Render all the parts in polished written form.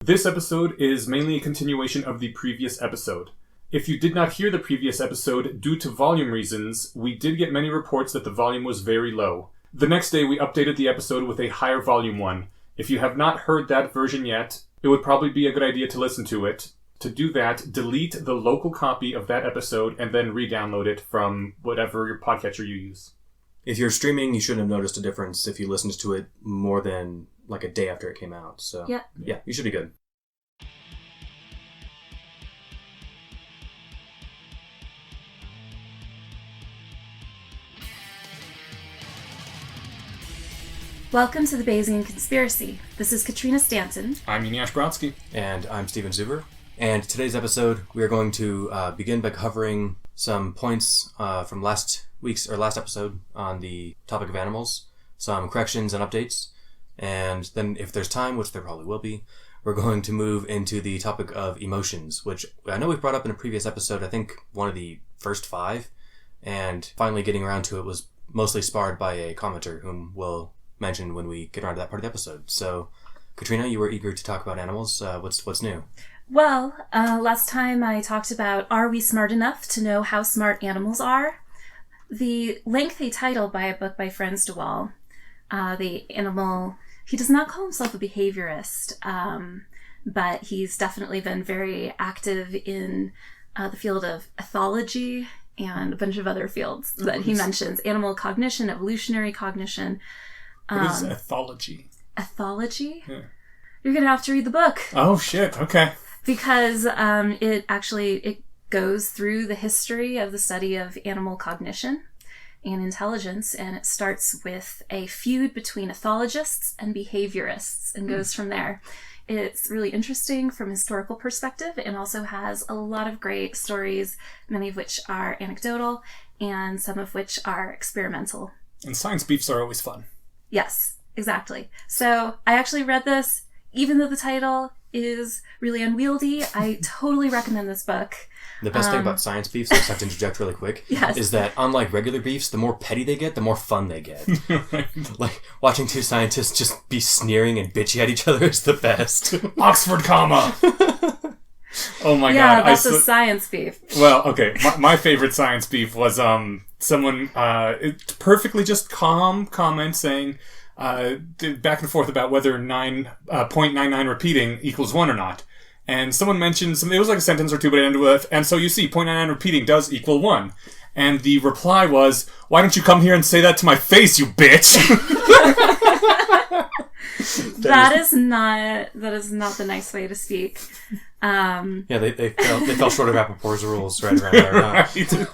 This episode is mainly a continuation of the previous episode. If you did not hear the previous episode, due to volume reasons, we did get many reports that the volume was very low. The next day, we updated the episode with a higher volume one. If you have not heard that version yet, it would probably be a good idea to listen to it. To do that, delete the local copy of that episode and then re-download it from whatever podcatcher you use. If you're streaming, you shouldn't have noticed a difference if you listened to it more than like a day after it came out. So yeah, you should be good. Welcome to the Bayesian Conspiracy. This is Katrina Stanton. I'm Eneasz Brodsky. And I'm Steven Zuber. And today's episode, we are going to begin by covering some points from last episode on the topic of animals, some corrections and updates, and then if there's time, which there probably will be, we're going to move into the topic of emotions, which I know we've brought up in a previous episode, I think one of the first 5, and finally getting around to it was mostly sparred by a commenter whom we'll mention when we get around to that part of the episode. So, Katrina, you were eager to talk about animals. What's new? Well, last time I talked about, are we smart enough to know how smart animals are? The lengthy title by a book by Franz de Waal, the animal, he does not call himself a behaviorist, but he's definitely been very active in the field of ethology and a bunch of other fields that he mentions. Animal cognition, evolutionary cognition. What is ethology? Ethology? Yeah. You're going to have to read the book. Oh, shit. Okay. Because it goes through the history of the study of animal cognition and intelligence, and it starts with a feud between ethologists and behaviorists and goes from there. It's really interesting from a historical perspective and also has a lot of great stories, many of which are anecdotal and some of which are experimental. And science beefs are always fun. Yes, exactly. So I actually read this, even though the title is really unwieldy. I totally recommend this book. The best thing about science beefs, I just have to interject really quick, is that unlike regular beefs, the more petty they get, the more fun they get. Like, watching two scientists just be sneering and bitchy at each other is the best. Oxford comma! Oh my god. Yeah, that's a science beef. Well, okay. My favorite science beef was someone perfectly just calm comment saying back and forth about whether 0.99 repeating equals 1 or not. And someone mentioned something, it was like a sentence or two, but it ended with, and so you see 0.99 repeating does equal 1. And the reply was, why don't you come here and say that to my face, you bitch? That is not the nice way to speak. Yeah, they fell short of Rappaport's rules right around there. Right.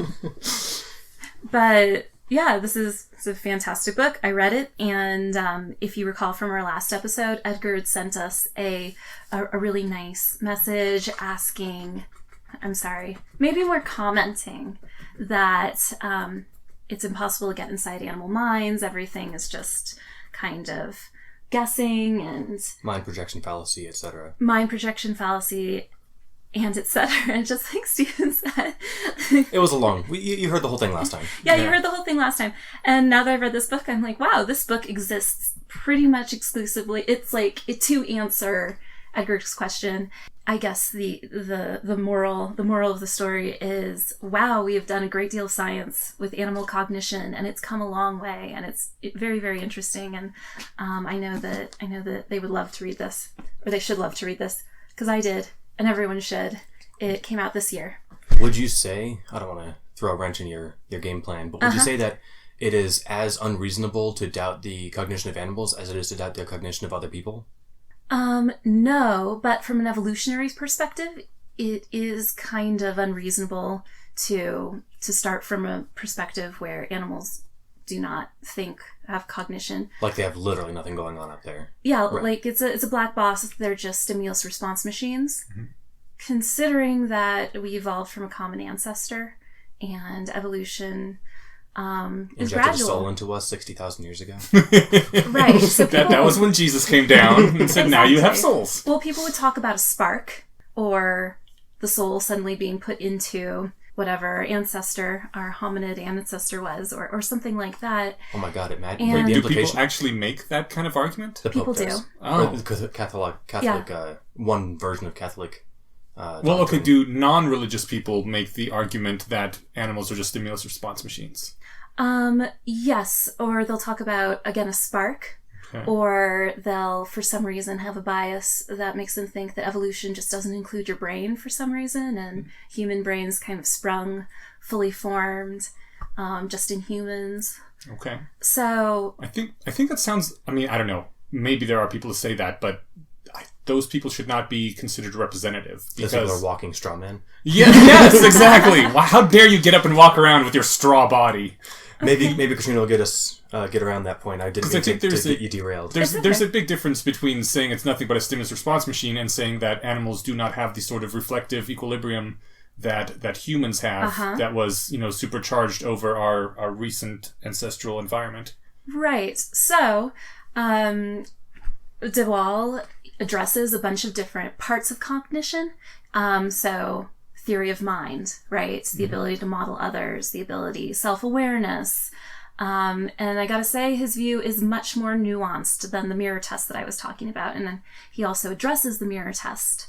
But yeah, it's a fantastic book. I read it, and if you recall from our last episode, Edgar had sent us a really nice message maybe more commenting that it's impossible to get inside animal minds. Everything is just kind of guessing and mind projection fallacy, etc. Mind projection fallacy, and etc. And just like Steven said, it was a long. You heard the whole thing last time. Yeah, you heard the whole thing last time. And now that I've read this book, I'm like, wow, this book exists pretty much exclusively. It's like to answer Edgar's question. I guess the moral of the story is, wow, we have done a great deal of science with animal cognition, and it's come a long way, and it's very, very interesting. And I know that they would love to read this, or they should love to read this, because I did, and everyone should. It came out this year. Would you say, I don't want to throw a wrench in your game plan, but would you say that it is as unreasonable to doubt the cognition of animals as it is to doubt the cognition of other people? No, but from an evolutionary perspective, it is kind of unreasonable to start from a perspective where animals do not have cognition. Like they have literally nothing going on up there. Yeah, right. Like it's a black box. They're just stimulus response machines. Mm-hmm. Considering that we evolved from a common ancestor and evolution is gradual. Injected a soul into us 60,000 years ago. Right. So that was when Jesus came down and said, exactly. Now you have souls. Well, people would talk about a spark or the soul suddenly being put into whatever our hominid ancestor was, or something like that. Oh my God! And- Wait, the Do implication. people actually make that kind of argument? The People Pope do. does. Oh. Because Catholic, one version of Catholic. Well, okay, do non-religious people make the argument that animals are just stimulus response machines? Yes, or they'll talk about, again, a spark, Okay. or they'll, for some reason, have a bias that makes them think that evolution just doesn't include your brain for some reason, and human brains kind of sprung, fully formed, just in humans. Okay. So, I think that sounds, I mean, I don't know. Maybe there are people who say that, but those people should not be considered representative. Those people are walking straw men. Yeah, yes, exactly. How dare you get up and walk around with your straw body? Maybe Katrina will get us get around that point. I didn't mean to get you derailed. There's a big difference between saying it's nothing but a stimulus response machine and saying that animals do not have the sort of reflective equilibrium that humans have that was, supercharged over our recent ancestral environment. right. So, de Waal addresses a bunch of different parts of cognition. So, theory of mind, right? The ability to model others, the ability, self-awareness. And I gotta say, his view is much more nuanced than the mirror test that I was talking about. And then he also addresses the mirror test.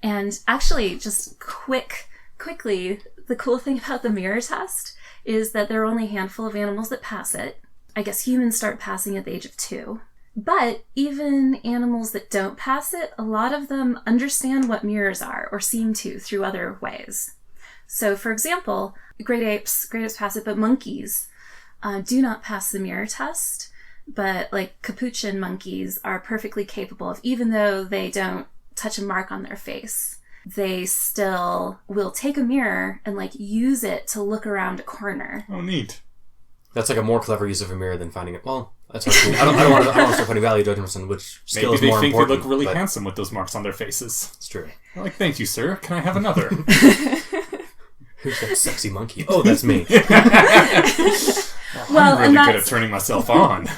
And actually, just quickly, the cool thing about the mirror test is that there are only a handful of animals that pass it. I guess humans start passing at the age of 2. But even animals that don't pass it, a lot of them understand what mirrors are, or seem to, through other ways. So, for example, great apes pass it, but monkeys do not pass the mirror test. But like capuchin monkeys are perfectly capable of, even though they don't touch a mark on their face, they still will take a mirror and use it to look around a corner. Oh, neat. That's like a more clever use of a mirror than finding it. Well, that's hard. I don't want to start putting value judgments on which skill Maybe is they more think important. they look really but handsome with those marks on their faces. It's true. They're like, thank you, sir. Can I have another? Who's that sexy monkey? Oh, that's me. Well, I'm really good at turning myself on.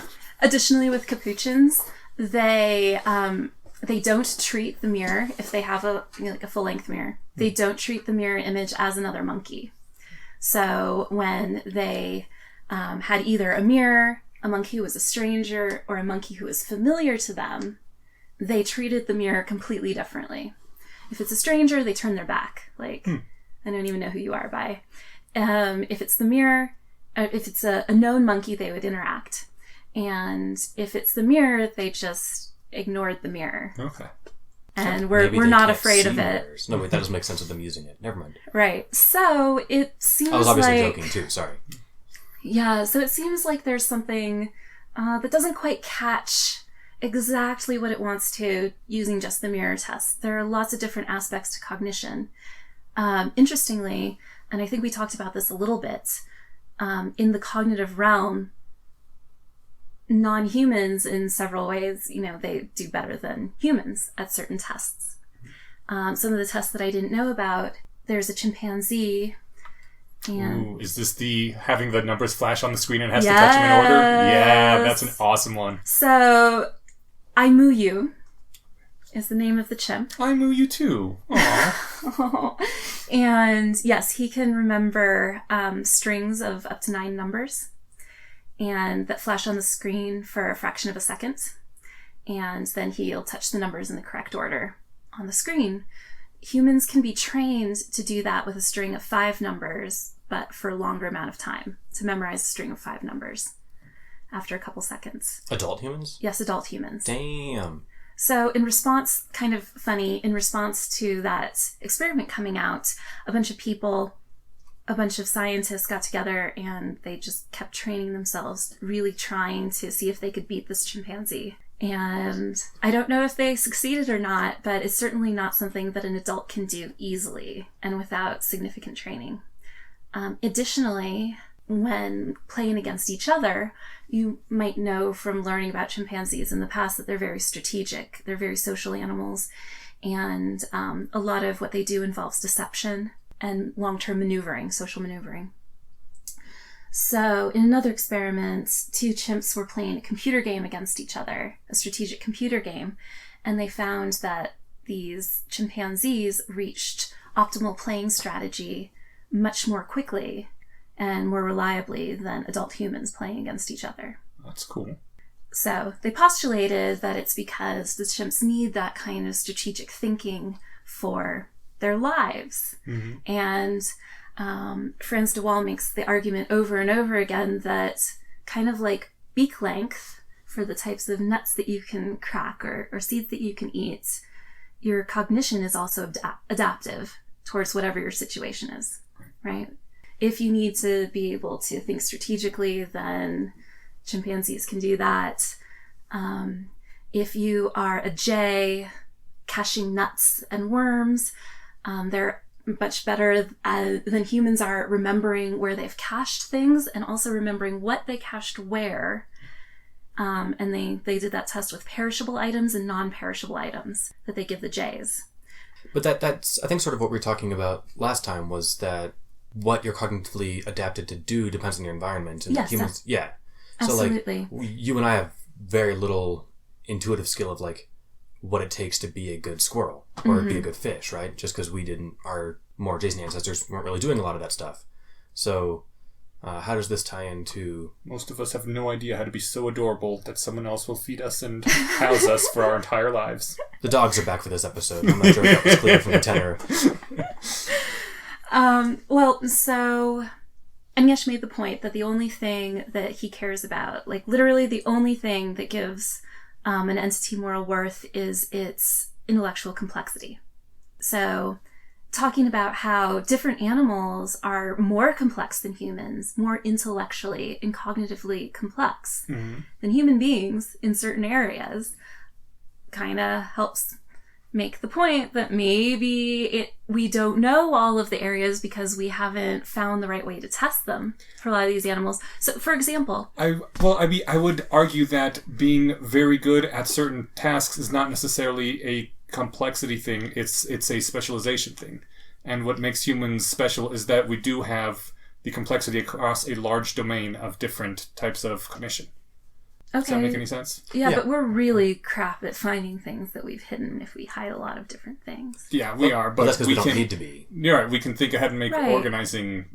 Additionally, with capuchins, they don't treat the mirror if they have a full-length mirror. They don't treat the mirror image as another monkey. So when they had either a mirror, a monkey who was a stranger, or a monkey who was familiar to them, they treated the mirror completely differently. If it's a stranger, they turn their back. I don't even know who you are, bye. If it's the mirror, if it's a known monkey, they would interact. And if it's the mirror, they just ignored the mirror. Okay. And Maybe we're they not can't afraid see of it. mirrors. No, wait, that doesn't make sense with them using it. Never mind. Right. So it seems I was obviously like... joking too, sorry. Yeah, so it seems like there's something that doesn't quite catch exactly what it wants to using just the mirror test. There are lots of different aspects to cognition. Interestingly, and I think we talked about this a little bit, in the cognitive realm, non-humans in several ways, they do better than humans at certain tests. Some of the tests that I didn't know about, there's a chimpanzee. And Ooh, is this the having the numbers flash on the screen and has to touch them in order? Yeah, that's an awesome one. So, Aimuyu is the name of the chimp. I moo you too. Aww. And yes, he can remember strings of up to 9 numbers, and that flash on the screen for a fraction of a second. And then he'll touch the numbers in the correct order on the screen. Humans can be trained to do that with a string of 5 numbers, but for a longer amount of time, to memorize a string of 5 numbers after a couple seconds. Adult humans? Yes, adult humans. Damn. So in response, kind of funny, in response to that experiment coming out, a bunch of scientists got together and they just kept training themselves, really trying to see if they could beat this chimpanzee. And I don't know if they succeeded or not, but it's certainly not something that an adult can do easily and without significant training. Additionally, when playing against each other, you might know from learning about chimpanzees in the past that they're very strategic. They're very social animals, and a lot of what they do involves deception and long-term maneuvering, social maneuvering. So in another experiment, 2 chimps were playing a computer game against each other, a strategic computer game, and they found that these chimpanzees reached optimal playing strategy much more quickly and more reliably than adult humans playing against each other. That's cool. So they postulated that it's because the chimps need that kind of strategic thinking for their lives. Mm-hmm. And Franz de Waal makes the argument over and over again that kind of like beak length for the types of nuts that you can crack or seeds that you can eat, your cognition is also adaptive towards whatever your situation is, right? If you need to be able to think strategically, then chimpanzees can do that. If you are a jay caching nuts and worms, they're much better than humans are remembering where they've cached things and also remembering what they cached where. And they did that test with perishable items and non-perishable items that they give the jays. But that's, I think, sort of what we were talking about last time, was that what you're cognitively adapted to do depends on your environment. And yes, humans, yeah. Absolutely. So, like, you and I have very little intuitive skill of, like, what it takes to be a good squirrel or be a good fish, right? Just because our more Jason ancestors weren't really doing a lot of that stuff. So, how does this tie into... Most of us have no idea how to be so adorable that someone else will feed us and house us for our entire lives. The dogs are back for this episode. I'm not sure if that was clear from the tenor. Well, so Agnesh made the point that the only thing that he cares about, like literally the only thing that gives an entity moral worth, is its intellectual complexity. So talking about how different animals are more complex than humans, more intellectually and cognitively complex than human beings in certain areas, kind of helps make the point that maybe we don't know all of the areas because we haven't found the right way to test them for a lot of these animals. So, for example... I would argue that being very good at certain tasks is not necessarily a complexity thing. It's a specialization thing. And what makes humans special is that we do have the complexity across a large domain of different types of cognition. Okay. Does that make any sense? Yeah, but we're really crap at finding things that we've hidden if we hide a lot of different things. Yeah, we are, but that's because we don't need to be. You're right. We can think ahead and make organizing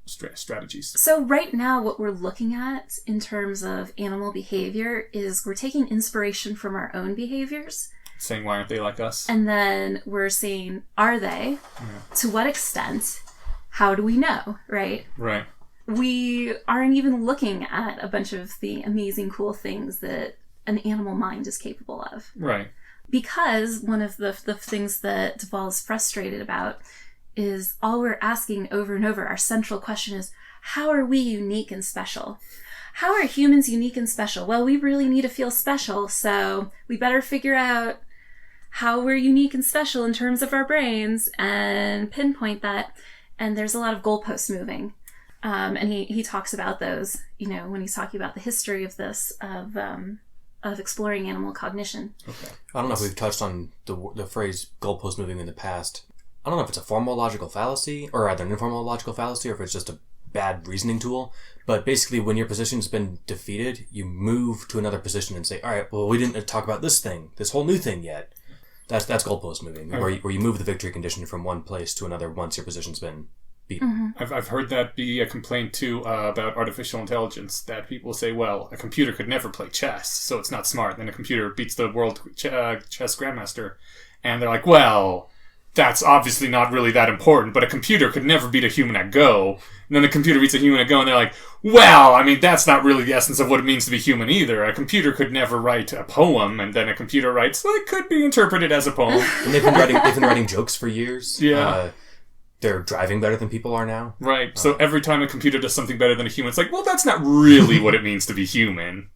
strategies. So right now, what we're looking at in terms of animal behavior is we're taking inspiration from our own behaviors. Saying, why aren't they like us? And then we're saying, are they? Yeah. To what extent? How do we know? Right? Right. We aren't even looking at a bunch of the amazing, cool things that an animal mind is capable of. Right. Because one of the things that Duvall is frustrated about is all we're asking over and over, our central question is, how are we unique and special? How are humans unique and special? Well, we really need to feel special, so we better figure out how we're unique and special in terms of our brains and pinpoint that. And there's a lot of goalpost moving. And he talks about those, when he's talking about the history of this, of exploring animal cognition. Okay. I don't know if we've touched on the phrase goalpost moving in the past. I don't know if it's a formal logical fallacy, or either an informal logical fallacy, or if it's just a bad reasoning tool. But basically, when your position's been defeated, you move to another position and say, all right, well, we didn't talk about this whole new thing yet. That's goalpost moving, where you move the victory condition from one place to another once your position's been beaten. Mm-hmm. I've heard that be a complaint too about artificial intelligence, that people say, well, a computer could never play chess, so it's not smart. Then a computer beats the world chess grandmaster, and they're like, well, that's obviously not really that important, but a computer could never beat a human at Go. And then the computer beats a human at Go, and they're like, well, I mean, that's not really the essence of what it means to be human either. A computer could never write a poem, and then a computer writes, well, it could be interpreted as a poem. And they've been writing jokes for years. Yeah. They're driving better than people are now. Right. So every time a computer does something better than a human, it's like, well, that's not really what it means to be human.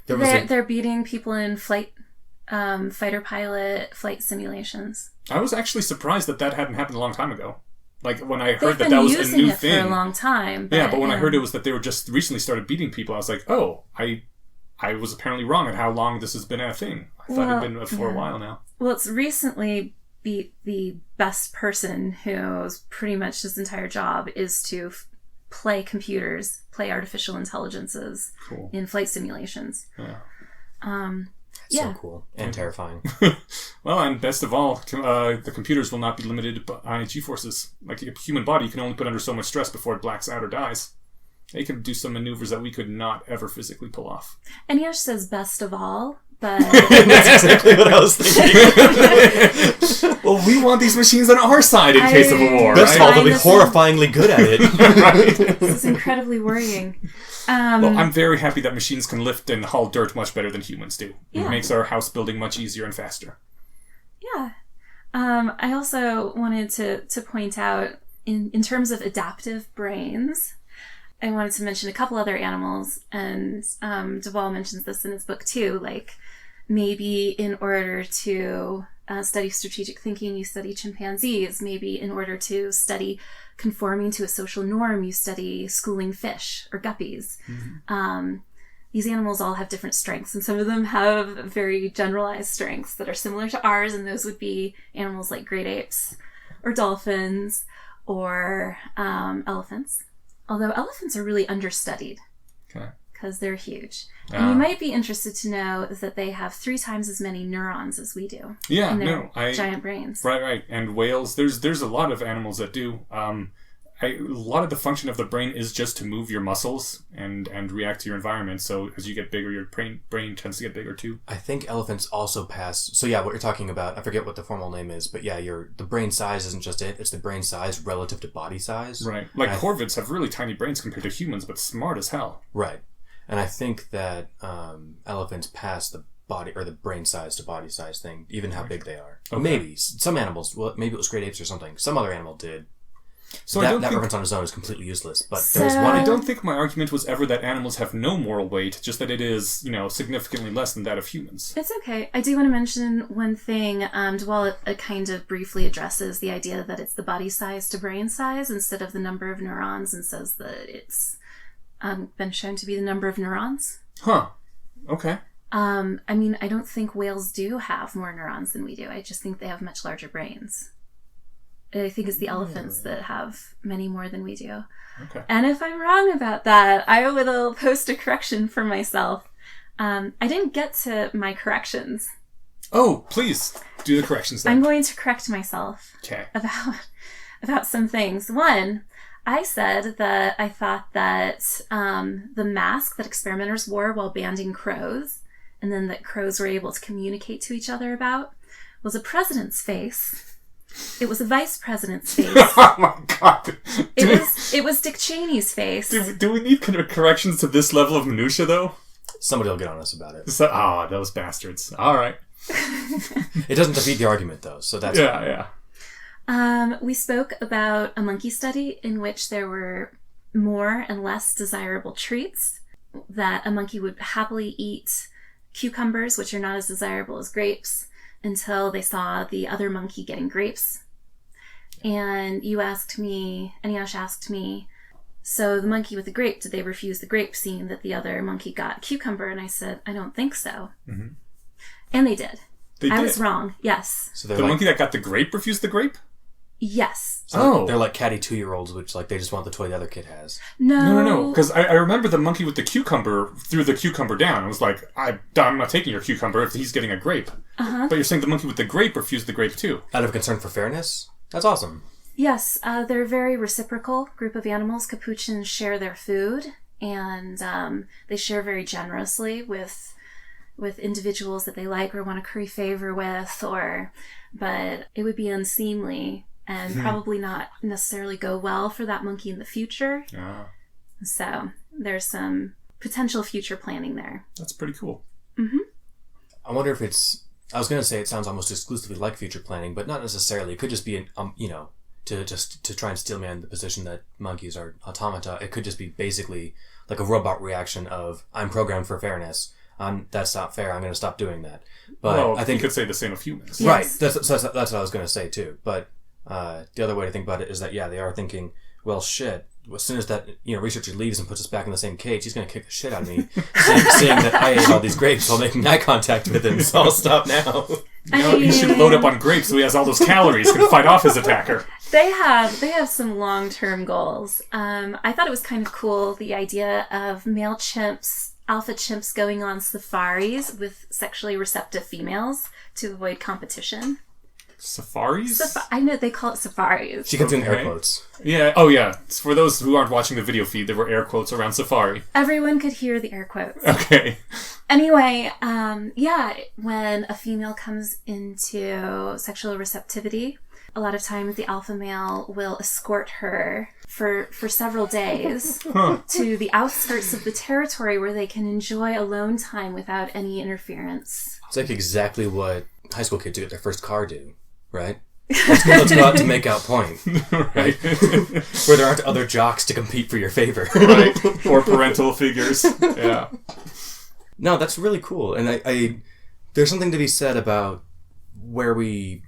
They're beating people in fighter pilot flight simulations. I was actually surprised that hadn't happened a long time ago. Like, when I heard They've that was been a using new it thing. for a long time. But when I heard it was that they were just recently started beating people, I was like, oh, I was apparently wrong at how long this has been a thing. I thought it had been for a while now. Well, it's recently beat the best person whose pretty much his entire job is to play computers, play artificial intelligences in flight simulations. Yeah. Yeah. So cool and terrifying. Well, and best of all, the computers will not be limited by G-forces. Like a human body, you can only put under so much stress before it blacks out or dies. They can do some maneuvers that we could not ever physically pull off. Anish says best of all, but... That's exactly what I was thinking. Well, we want these machines on our side in case of a war, Best of all, right? they'll be horrifyingly good at it. Right. This is incredibly worrying. Well, I'm very happy that machines can lift and haul dirt much better than humans do. Yeah. It makes our house building much easier and faster. Yeah. I also wanted to point out, in terms of adaptive brains, I wanted to mention a couple other animals, and Duvall mentions this in his book too, like maybe in order to study strategic thinking, you study chimpanzees. Maybe in order to study conforming to a social norm, you study schooling fish or guppies. Mm-hmm. These animals all have different strengths, and some of them have very generalized strengths that are similar to ours, and those would be animals like great apes or dolphins or elephants. Although elephants are really understudied. Okay. Because they're huge. And you might be interested to know that they have 3 times as many neurons as we do. Yeah, in their giant brains. Right. And whales, there's a lot of animals that do. A lot of the function of the brain is just to move your muscles and react to your environment. So as you get bigger, your brain tends to get bigger too. I think elephants also pass. So yeah, what you're talking about, I forget what the formal name is, but yeah, the brain size isn't just it. It's the brain size relative to body size. Right. Like corvids have really tiny brains compared to humans, but smart as hell. Right. And I think that elephants pass the body or the brain size to body size thing, even how big they are. Okay. Maybe some animals. Well, maybe it was great apes or something. Some other animal did. So that reference on its own is completely useless. But there's one. I don't think my argument was ever that animals have no moral weight, just that it is, significantly less than that of humans. It's okay. I do want to mention one thing. While it kind of briefly addresses the idea that it's the body size to brain size instead of the number of neurons, and says that it's been shown to be the number of neurons. Huh. Okay. I don't think whales do have more neurons than we do. I just think they have much larger brains. I think it's the elephants that have many more than we do. Okay. And if I'm wrong about that, I will post a correction for myself. I didn't get to my corrections. Oh, please do the corrections then. I'm going to correct myself. Okay. About some things. One, I said that I thought that the mask that experimenters wore while banding crows, and then that crows were able to communicate to each other about, was a president's face. It was a vice president's face. Oh my god! It was Dick Cheney's face. Do we need corrections to this level of minutia though? Somebody will get on us about it. Those bastards! All right. It doesn't defeat the argument though, so that's yeah. We spoke about a monkey study in which there were more and less desirable treats. That a monkey would happily eat cucumbers, which are not as desirable as grapes, until they saw the other monkey getting grapes. And Anish asked me, so the monkey with the grape, did they refuse the grape seeing that the other monkey got cucumber? And I said, I don't think so. Mm-hmm. And they did. I was wrong, yes. So the monkey that got the grape refused the grape? Yes. So they're like catty 2-year-olds, which they just want the toy the other kid has. No. Because I remember the monkey with the cucumber threw the cucumber down. I was like, I'm not taking your cucumber if he's getting a grape. Uh-huh. But you're saying the monkey with the grape refused the grape too. Out of concern for fairness? That's awesome. Yes, they're a very reciprocal group of animals. Capuchins share their food, and they share very generously with individuals that they like or want to curry favor with, but it would be unseemly and probably not necessarily go well for that monkey in the future. Yeah. So there's some potential future planning there. That's pretty cool. Mm-hmm. I wonder if I was going to say it sounds almost exclusively like future planning, but not necessarily. It could just be, to try and steel man the position that monkeys are automata. It could just be basically like a robot reaction of, I'm programmed for fairness. That's not fair. I'm going to stop doing that. But I think you could say the same of humans. Right. Yes. That's what I was going to say too. But the other way to think about it is that, they are thinking, well, shit, as soon as that researcher leaves and puts us back in the same cage, he's going to kick the shit out of me, seeing that I ate all these grapes while making eye contact with him, so I'll stop now. He should load up on grapes so he has all those calories, can fight off his attacker. They have some long-term goals. I thought it was kind of cool, the idea of male chimps alpha chimps going on safaris with sexually receptive females to avoid competition. Safaris? I know they call it safaris. She kept doing air quotes. Yeah. Oh, yeah. For those who aren't watching the video feed, there were air quotes around safari. Everyone could hear the air quotes. Okay. Anyway, when a female comes into sexual receptivity, a lot of times the alpha male will escort her for several days to the outskirts of the territory where they can enjoy alone time without any interference. It's like exactly what high school kids who get their first car do, right? Let's go out to make out point, right? Where there aren't other jocks to compete for your favor. Right. Or parental figures. Yeah. No, that's really cool. And I there's something to be said about where we,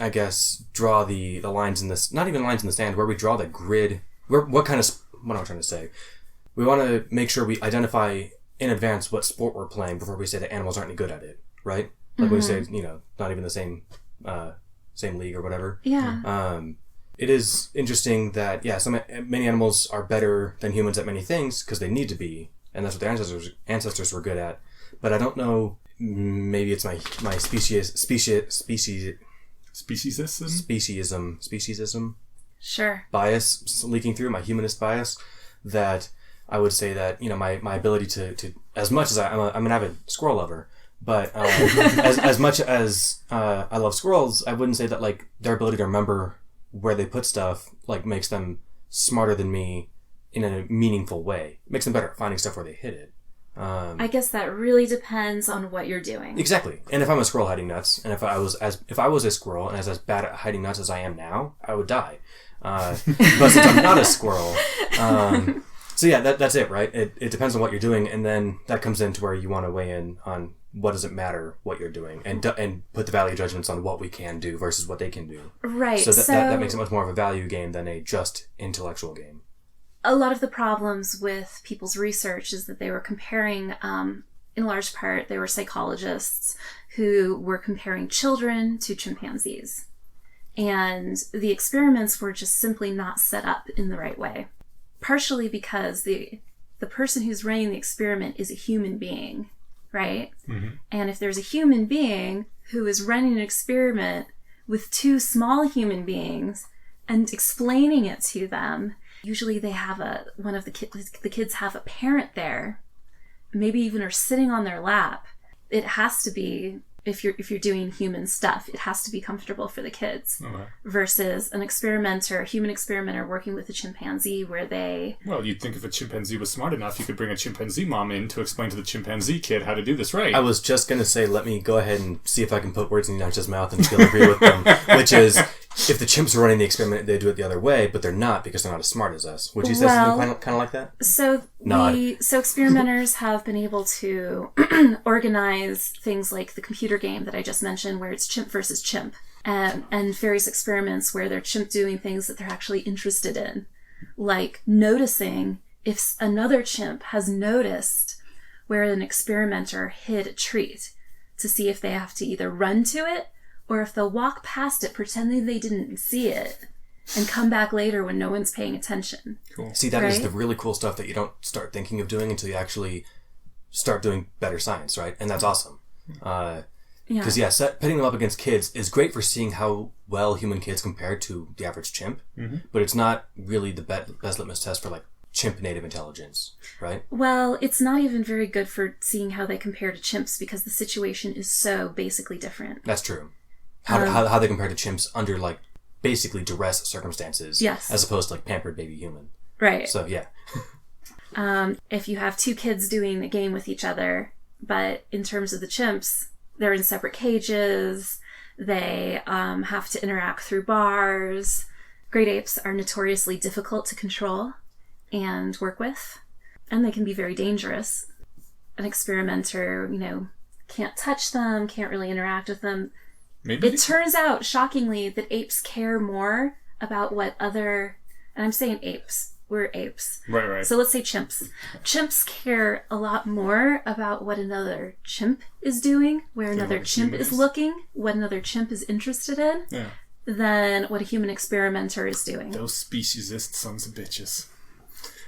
I guess, draw the lines in this, not even lines in the sand, where we draw the grid. What am I trying to say? We want to make sure we identify in advance what sport we're playing before we say that animals aren't any good at it, right? Like we say, not even the same league or whatever. Yeah. It is interesting that, many animals are better than humans at many things because they need to be, and that's what their ancestors were good at. But I don't know, maybe it's my speciesism Sure. bias leaking through, my humanist bias, that I would say that, my ability to as much as I'm an avid squirrel lover, but as much as I love squirrels, I wouldn't say that like their ability to remember where they put stuff like makes them smarter than me in a meaningful way. It makes them better at finding stuff where they hid it. I guess that really depends on what you're doing. Exactly. And if I'm a squirrel hiding nuts, and if I was a squirrel and as bad at hiding nuts as I am now, I would die. But since I'm not a squirrel, so yeah, that's it, right? It depends on what you're doing, and then that comes into where you want to weigh in on what does it matter what you're doing, and put the value judgments on what we can do versus what they can do. Right. So that makes it much more of a value game than a just intellectual game. A lot of the problems with people's research is that they were comparing, in large part, they were psychologists who were comparing children to chimpanzees. And the experiments were just simply not set up in the right way. Partially because the person who's running the experiment is a human being, right? Mm-hmm. And if there's a human being who is running an experiment with two small human beings and explaining it to them, usually they have the kids have a parent there, maybe even are sitting on their lap. It has to be, if you're doing human stuff, it has to be comfortable for the kids. Okay. Versus a human experimenter working with a chimpanzee where they... Well, you'd think if a chimpanzee was smart enough, you could bring a chimpanzee mom in to explain to the chimpanzee kid how to do this right. I was just going to say, let me go ahead and see if I can put words in Yancha's mouth and she'll agree with them, which is, if the chimps are running the experiment, they do it the other way, but they're not because they're not as smart as us. Would you say something kind of like that? So experimenters have been able to organize things like the computer game that I just mentioned, where it's chimp versus chimp, and various experiments where they're chimp doing things that they're actually interested in, like noticing if another chimp has noticed where an experimenter hid a treat, to see if they have to either run to it or if they'll walk past it pretending they didn't see it and come back later when no one's paying attention. Cool. See, that is the really cool stuff that you don't start thinking of doing until you actually start doing better science, right? And that's awesome. Because, pitting them up against kids is great for seeing how well human kids compare to the average chimp, but it's not really the best litmus test for, like, chimp native intelligence, right? Well, it's not even very good for seeing how they compare to chimps because the situation is so basically different. That's true. How they compare to chimps under, like, basically duress circumstances. Yes. As opposed to, like, pampered baby human. Right. So, yeah. If you have two kids doing a game with each other, but in terms of the chimps, they're in separate cages, they have to interact through bars. Great apes are notoriously difficult to control and work with, and they can be very dangerous. An experimenter, can't touch them, can't really interact with them. It turns out, shockingly, that apes care more about what other... And I'm saying apes. We're apes. Right. So let's say chimps. Chimps care a lot more about what another chimp is doing, where another chimp is looking, what another chimp is interested in, than what a human experimenter is doing. Those speciesist sons of bitches.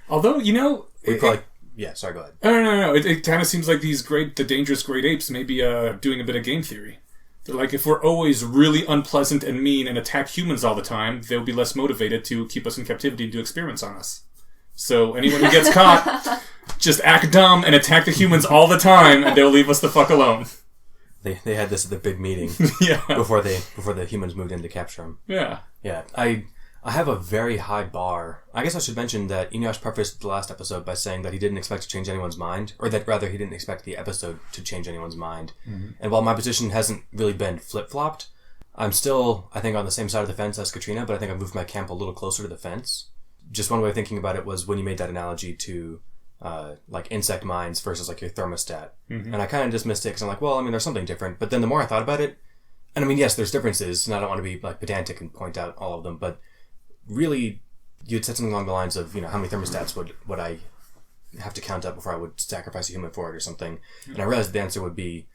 Although, we probably Yeah, sorry, go ahead. No. It kind of seems like the dangerous great apes may be doing a bit of game theory. They're like, if we're always really unpleasant and mean and attack humans all the time, they'll be less motivated to keep us in captivity and do experiments on us. So anyone who gets caught, just act dumb and attack the humans all the time, and they'll leave us the fuck alone. They had this at the big meeting Yeah. before the humans moved in to capture them. Yeah. Yeah, I have a very high bar. I guess I should mention that Eneasz prefaced the last episode by saying that he didn't expect to change anyone's mind, or that rather he didn't expect the episode to change anyone's mind. Mm-hmm. And while my position hasn't really been flip-flopped, I'm still, I think, on the same side of the fence as Katrina, but I think I've moved my camp a little closer to the fence. Just one way of thinking about it was when you made that analogy to like insect minds versus like your thermostat. Mm-hmm. And I kind of dismissed it because I'm like, well, I mean, there's something different. But then the more I thought about it, and I mean, yes, there's differences, and I don't want to be like pedantic and point out all of them, but really, you'd said something along the lines of, how many thermostats would I have to count up before I would sacrifice a human for it or something. Yeah. And I realized the answer would be,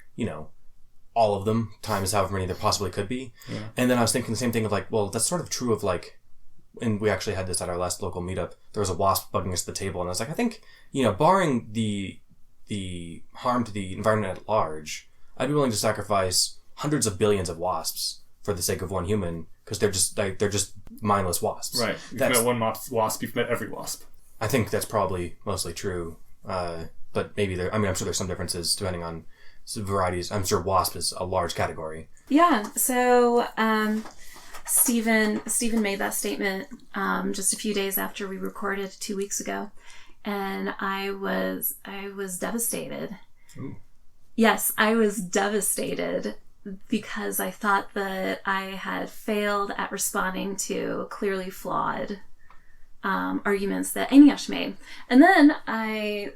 all of them times however many there possibly could be. Yeah. And then I was thinking the same thing of like, well, that's sort of true of like, and we actually had this at our last local meetup, there was a wasp bugging us at the table, and I was like, I think, barring the harm to the environment at large, I'd be willing to sacrifice hundreds of billions of wasps for the sake of one human, because they're just mindless wasps. Right. You've met one wasp, you've met every wasp. I think that's probably mostly true. But maybe I'm sure there's some differences depending on varieties. I'm sure wasp is a large category. Yeah. So, Stephen made that statement just a few days after we recorded 2 weeks ago, and I was devastated. Ooh. Yes, I was devastated because I thought that I had failed at responding to clearly flawed arguments that Eneasz made, and then I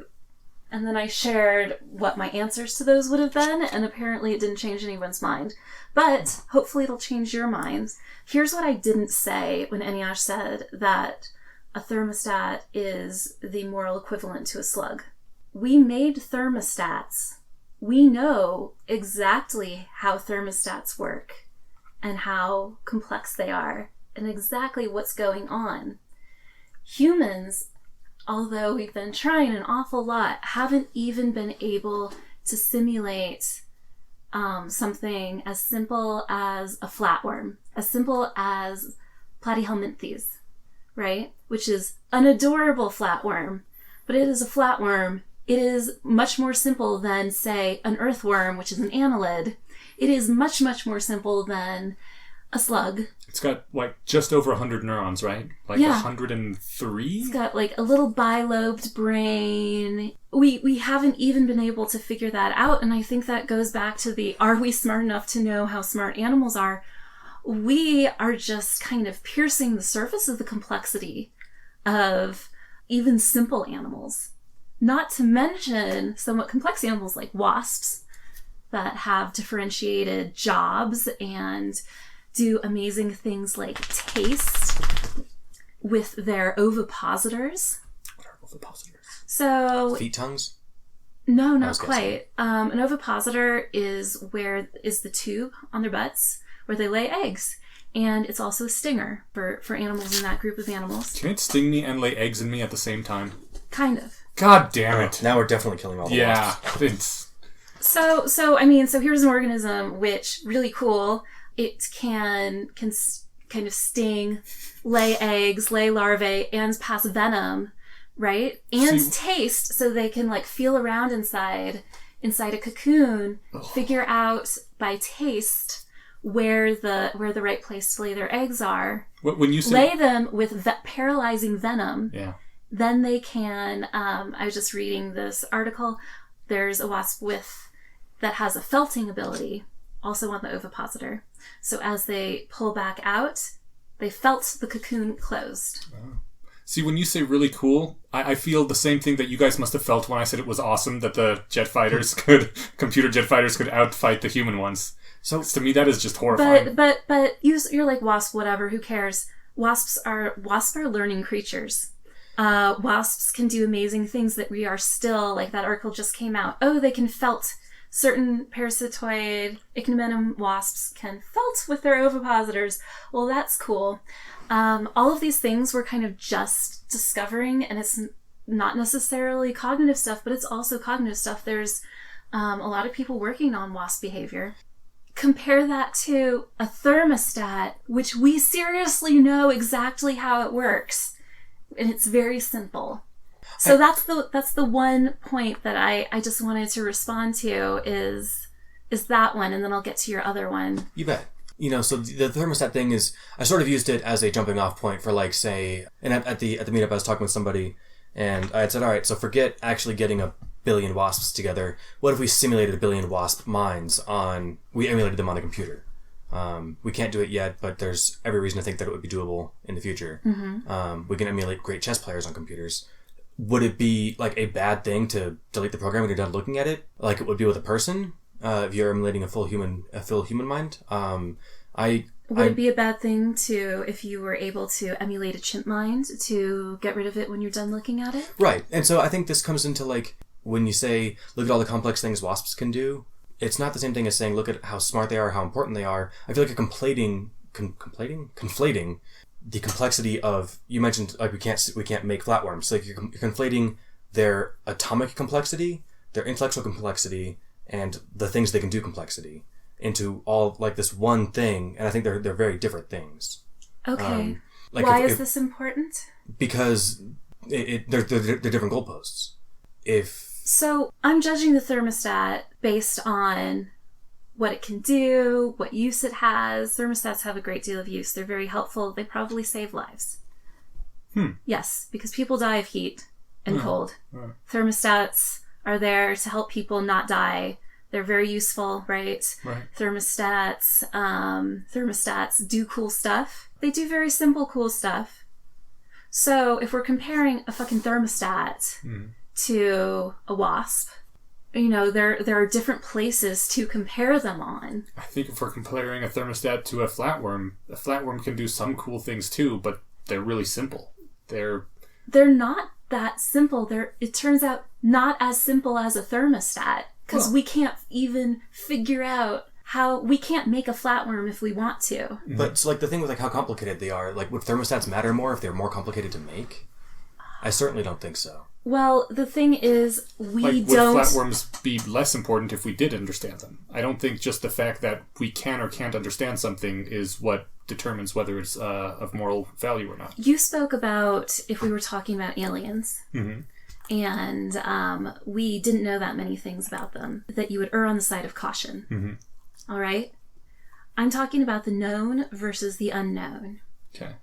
shared what my answers to those would have been, and apparently it didn't change anyone's mind. But hopefully it'll change your minds. Here's what I didn't say when Eneasz said that a thermostat is the moral equivalent to a slug. We made thermostats. We know exactly how thermostats work and how complex they are and exactly what's going on. Humans, although we've been trying an awful lot, haven't even been able to simulate something as simple as a flatworm, as simple as Platyhelminthes, right? Which is an adorable flatworm, but it is a flatworm. It is much more simple than, say, an earthworm, which is an annelid. It is much, much more simple than a slug. It's got, just over 100 neurons, right? 103? It's got, a little bilobed brain. We haven't even been able to figure that out, and I think that goes back to are we smart enough to know how smart animals are? We are just kind of piercing the surface of the complexity of even simple animals. Not to mention somewhat complex animals like wasps that have differentiated jobs and do amazing things like taste with their ovipositors. What are ovipositors? So feet tongues? No, not quite. An ovipositor is the tube on their butts where they lay eggs. And it's also a stinger for animals in that group of animals. Can it sting me and lay eggs in me at the same time? Kind of. God damn it. Now we're definitely killing all the wasps. Yeah. It's... So here's an organism which, really cool, it can kind of sting, lay eggs, lay larvae, and pass venom, right? And taste, so they can feel around inside a cocoon, figure out by taste where the right place to lay their eggs are. When you say... Lay them with paralyzing venom. Yeah. Then they can, I was just reading this article, there's a wasp that has a felting ability, also on the ovipositor. So as they pull back out, they felt the cocoon closed. Oh. See, when you say really cool, I feel the same thing that you guys must have felt when I said it was awesome that the computer jet fighters could outfight the human ones. So to me, that is just horrifying. But you're like, wasp, whatever, who cares? Wasps are learning creatures. Wasps can do amazing things that we are still, that article just came out. Oh, they can felt. Certain parasitoid ichneumon wasps can felt with their ovipositors. Well, that's cool. All of these things we're kind of just discovering, and not necessarily cognitive stuff, but it's also cognitive stuff. There's a lot of people working on wasp behavior. Compare that to a thermostat, which we seriously know exactly how it works. And it's very simple. So that's the one point that I just wanted to respond to is that one, and then I'll get to your other one. You bet. So the thermostat thing is, I sort of used it as a jumping off point for like, say, and at the meetup I was talking with somebody, and I had said, all right, so forget actually getting a billion wasps together. What if we simulated a billion wasp minds we emulated them on a computer? We can't do it yet, but there's every reason to think that it would be doable in the future. Mm-hmm. We can emulate great chess players on computers. Would it be like a bad thing to delete the program when you're done looking at it, like it would be with a person? If you're emulating a full human mind, would it be a bad thing if you were able to emulate a chimp mind to get rid of it when you're done looking at it? Right, and so I think this comes into like when you say look at all the complex things wasps can do. It's not the same thing as saying look at how smart they are, how important they are. I feel like you're conflating the complexity of, you mentioned like we can't make flatworms. So like you're conflating their atomic complexity, their intellectual complexity, and the things they can do complexity into all like this one thing, and I think they're very different things. Okay. Why is this important? Because they're different goalposts. So I'm judging the thermostat based on what it can do, what use it has. Thermostats have a great deal of use. They're very helpful. They probably save lives. Yes, because people die of heat and cold. Thermostats are there to help people not die. They're very useful, right? Thermostats do cool stuff. They do very simple, cool stuff. So if we're comparing a fucking thermostat to a wasp, there are different places to compare them on. I think if we're comparing a thermostat to a flatworm can do some cool things too, but they're really simple. They're not that simple. It turns out not as simple as a thermostat, because we can't even figure out how we can't make a flatworm if we want to. But so like the thing with like how complicated they are, like would thermostats matter more if they're more complicated to make? I certainly don't think so. Well, the thing is, would flatworms be less important if we did understand them? I don't think just the fact that we can or can't understand something is what determines whether it's of moral value or not. You spoke about if we were talking about aliens, and we didn't know that many things about them, that you would err on the side of caution. All right? I'm talking about the known versus the unknown. Okay.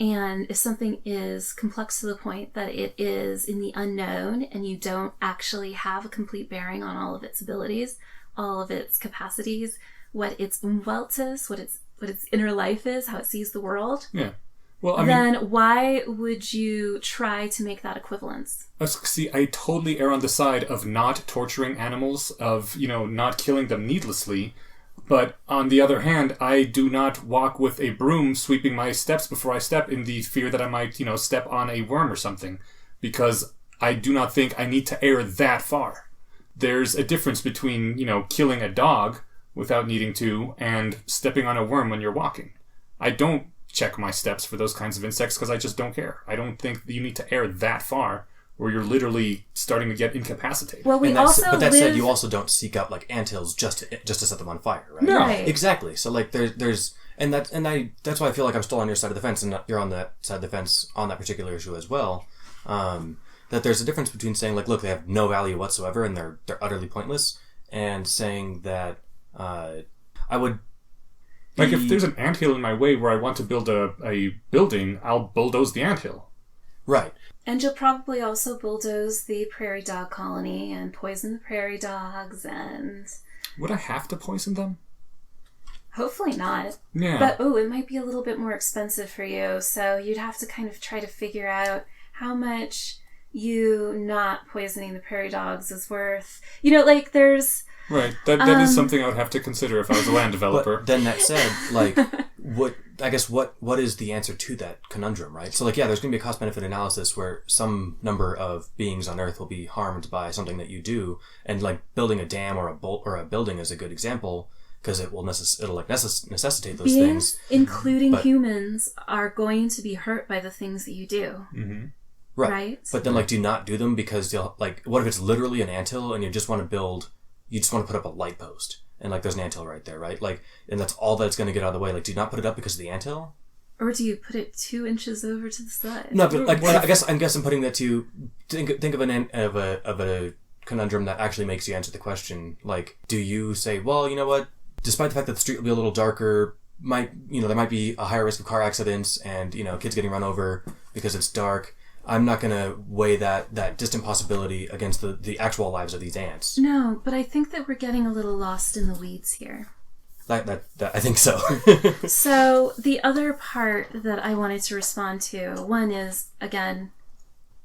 And if something is complex to the point that it is in the unknown and you don't actually have a complete bearing on all of its abilities, all of its capacities, what its umwelt is, what its inner life is, how it sees the world. Yeah. Well, then why would you try to make that equivalence? See, I totally err on the side of not torturing animals, of, not killing them needlessly. But on the other hand, I do not walk with a broom sweeping my steps before I step in the fear that I might, step on a worm or something. Because I do not think I need to err that far. There's a difference between, killing a dog without needing to and stepping on a worm when you're walking. I don't check my steps for those kinds of insects because I just don't care. I don't think you need to err that far where you're literally starting to get incapacitated. Well, said, you also don't seek out like anthills just to set them on fire, right? No, right. Exactly. So like that's why I feel like I'm still on your side of the fence, and you're on that side of the fence on that particular issue as well. That there's a difference between saying like, look, they have no value whatsoever and they're utterly pointless, and saying that I would. Like if there's an anthill in my way where I want to build a building, I'll bulldoze the anthill. Right. And you'll probably also bulldoze the prairie dog colony and poison the prairie dogs and... Would I have to poison them? Hopefully not. Yeah. But, it might be a little bit more expensive for you, so you'd have to kind of try to figure out how much you not poisoning the prairie dogs is worth. There's... Right. That is something I would have to consider if I was a land developer. But then that said, like, what is the answer to that conundrum, right? So, like, yeah, there's going to be a cost-benefit analysis where some number of beings on Earth will be harmed by something that you do, and, like, building a dam or a building is a good example, because it will necessitate those things. Including humans, are going to be hurt by the things that you do. Mm-hmm. right? But then, like, do you not do them because you'll, like, what if it's literally an anthill and you just want to put up a light post and, like, there's an anthill right there, right? Like, and that's all that's going to get out of the way. Like, do you not put it up because of the anthill? Or do you put it 2 inches over to the side? No, but like, I guess I'm putting that to think of a conundrum that actually makes you answer the question. Like, do you say, well, you know what? Despite the fact that the street will be a little darker, there might be a higher risk of car accidents and kids getting run over because it's dark. I'm not going to weigh that distant possibility against the actual lives of these ants. No, but I think that we're getting a little lost in the weeds here. That I think so. So the other part that I wanted to respond to, one is, again,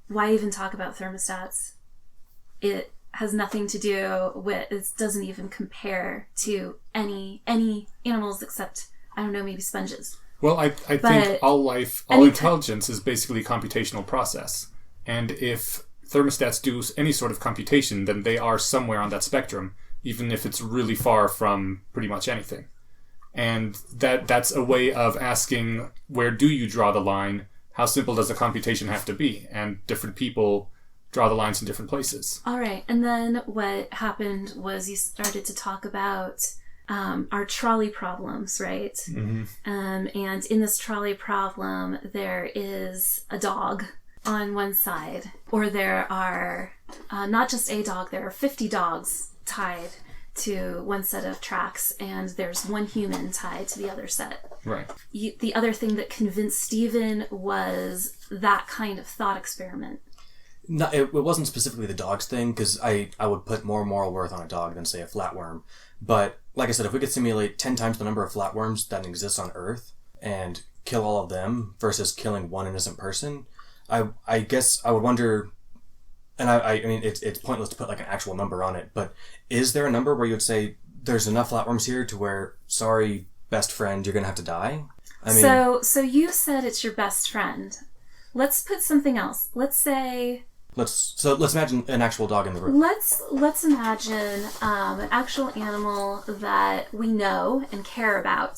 why even talk about thermostats? It has nothing to do with, it doesn't even compare to any animals except, I don't know, maybe sponges. Well, I think all life, all intelligence is basically a computational process. And if thermostats do any sort of computation, then they are somewhere on that spectrum, even if it's really far from pretty much anything. And that's a way of asking, where do you draw the line? How simple does the computation have to be? And different people draw the lines in different places. All right. And then what happened was you started to talk about our trolley problems, right? Mm-hmm. And in this trolley problem, there is a dog on one side, or there are not just a dog, there are 50 dogs tied to one set of tracks, and there's one human tied to the other set. Right. The other thing that convinced Stephen was that kind of thought experiment. No, it wasn't specifically the dogs thing, because I would put more moral worth on a dog than, say, a flatworm. But, like I said, if we could simulate 10 times the number of flatworms that exist on Earth and kill all of them versus killing one innocent person, I guess I would wonder... And I mean, it's pointless to put like an actual number on it, but is there a number where you would say there's enough flatworms here to where, sorry, best friend, you're gonna have to die? I mean, so you said it's your best friend. Let's put something else. Let's imagine an actual dog in the room. Let's imagine an actual animal that we know and care about.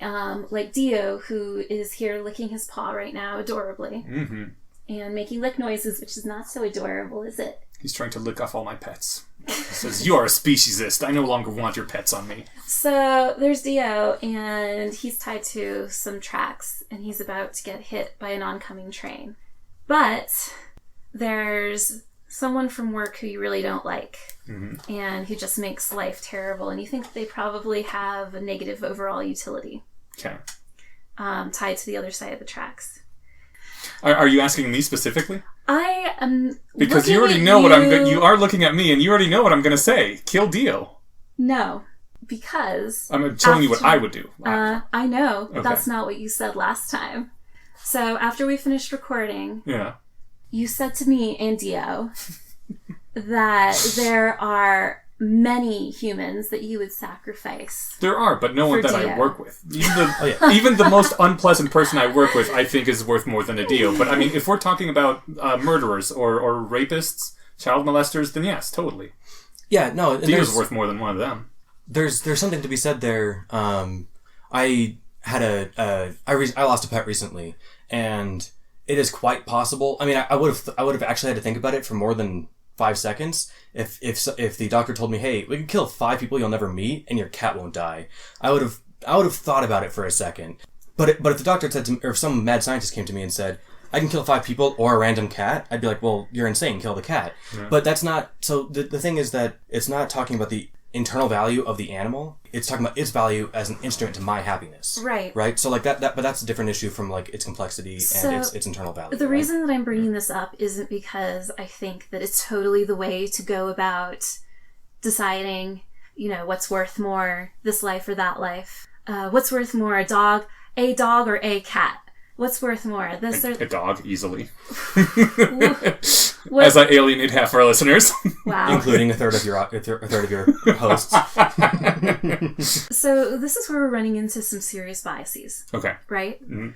Mm-hmm. Like Dio, who is here licking his paw right now, adorably. Mm-hmm. And making lick noises, which is not so adorable, is it? He's trying to lick off all my pets. He says, "You are a speciesist. I no longer want your pets on me." So there's Dio, and he's tied to some tracks, and he's about to get hit by an oncoming train. But there's someone from work who you really don't like, mm-hmm. and who just makes life terrible, and you think they probably have a negative overall utility. Okay. Tied to the other side of the tracks. Are you asking me specifically? I am. Because you already know you are looking at me, and you already know what I'm going to say. Kill Dio. No, because I'm telling you what I would do. I know. Okay. That's not what you said last time. So after we finished recording, you said to me and Dio that there are many humans that you would sacrifice. There are, but no one that I work with. Even the most unpleasant person I work with, I think, is worth more than a Dio. But I mean, if we're talking about murderers or rapists, child molesters, then yes, totally. Yeah, no, Dio's worth more than one of them. There's something to be said there. I lost a pet recently, and it is quite possible. I mean, I would have actually had to think about it for more than 5 seconds. If the doctor told me, hey, we can kill 5 people you'll never meet and your cat won't die, I would have thought about it for a second. But if the doctor said to me, or if some mad scientist came to me and said, I can kill 5 people or a random cat, I'd be like, well, you're insane, kill the cat. Yeah. But that's not, so the thing is that it's not talking about the internal value of the animal, it's talking about its value as an instrument to my happiness. Right? So like that but that's a different issue from like its complexity and its internal value. The reason that I'm bringing this up isn't because I think that it's totally the way to go about deciding, what's worth more, this life or that life. What's worth more, a dog or a cat? What's worth more? A dog, easily. As I alienate half our listeners. Wow. Including a third of your hosts. So this is where we're running into some serious biases. Okay. Right? Mm-hmm.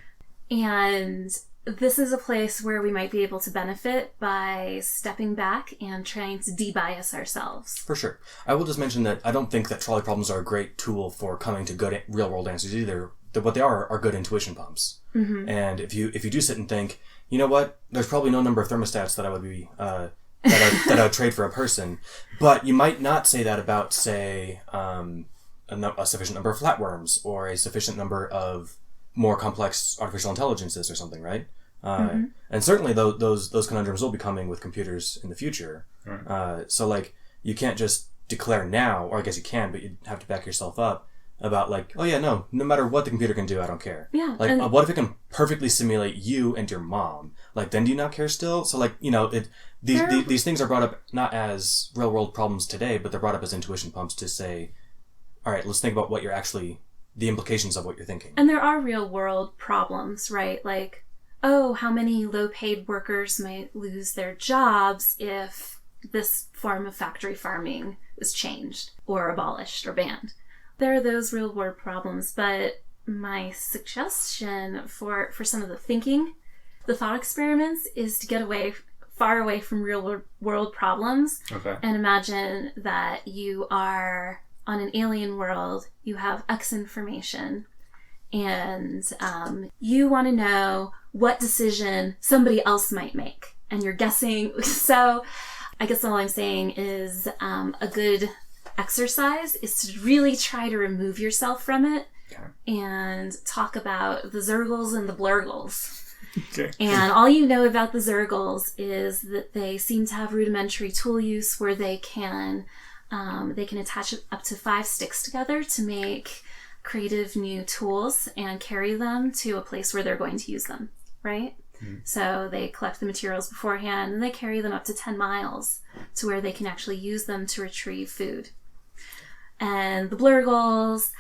And this is a place where we might be able to benefit by stepping back and trying to de-bias ourselves. For sure. I will just mention that I don't think that trolley problems are a great tool for coming to good real-world answers either. What they are good intuition pumps. Mm-hmm. And if you do sit and think, you know what? There's probably no number of thermostats that I would be that I would trade for a person. But you might not say that about, say, a sufficient number of flatworms or a sufficient number of more complex artificial intelligences or something, right? And certainly those conundrums will be coming with computers in the future. Right. So like you can't just declare now, or I guess you can, but you have to back yourself up about like, oh yeah, no matter what the computer can do, I don't care. Yeah. Like, what if it can perfectly simulate you and your mom? Like, then do you not care still? So like, these things are brought up not as real world problems today, but they're brought up as intuition pumps to say, all right, let's think about what you're actually, the implications of what you're thinking. And there are real world problems, right? Like, oh, how many low paid workers might lose their jobs if this form of factory farming was changed or abolished or banned? There are those real world problems, but my suggestion for some of the thinking, the thought experiments, is to get far away from real world problems. Okay. And imagine that you are on an alien world, you have X information, and you want to know what decision somebody else might make. And you're guessing. So I guess all I'm saying is a good exercise is to really try to remove yourself from it. Okay. And talk about the Zergles and the Blurgles. Okay. And all you know about the Zergles is that they seem to have rudimentary tool use where they can attach up to 5 sticks together to make creative new tools and carry them to a place where they're going to use them, right? Mm-hmm. So they collect the materials beforehand and they carry them up to 10 miles to where they can actually use them to retrieve food. And the Blurgles...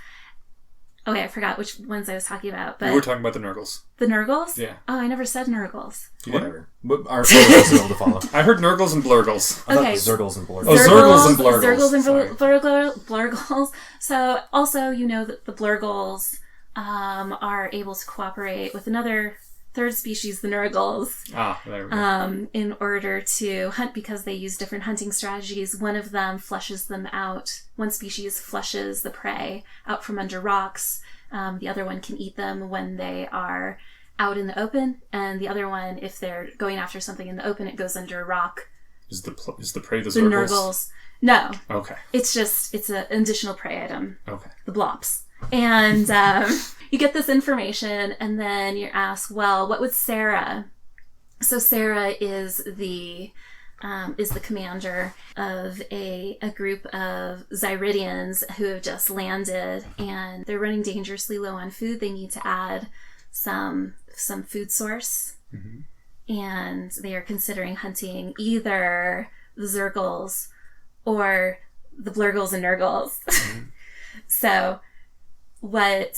Oh, wait, I forgot which ones I was talking about. But we were talking about the Nurgles. The Nurgles? Yeah. Oh, I never said Nurgles. Whatever. Our listeners will be able to follow. I heard Nurgles and Blurgles. I thought it was Zergles and Blurgles. Oh, Zergles and Blurgles. Zergles and Blurgles. So, also, you know that the Blurgles are able to cooperate with another third species, the Nurgles, there we go. In order to hunt because they use different hunting strategies. One of them flushes them out. One species flushes the prey out from under rocks. The other one can eat them when they are out in the open. And the other one, if they're going after something in the open, it goes under a rock. Is the prey the Zergles? The Nurgles. No. Okay. It's an additional prey item. Okay. The Blops. And you get this information, and then you're asked, well, what would Sarah... So Sarah is the commander of a group of Zyridians who have just landed, and they're running dangerously low on food. They need to add some food source. Mm-hmm. And they are considering hunting either the Zergles or the Blurgles and Nurgles. Mm-hmm. So what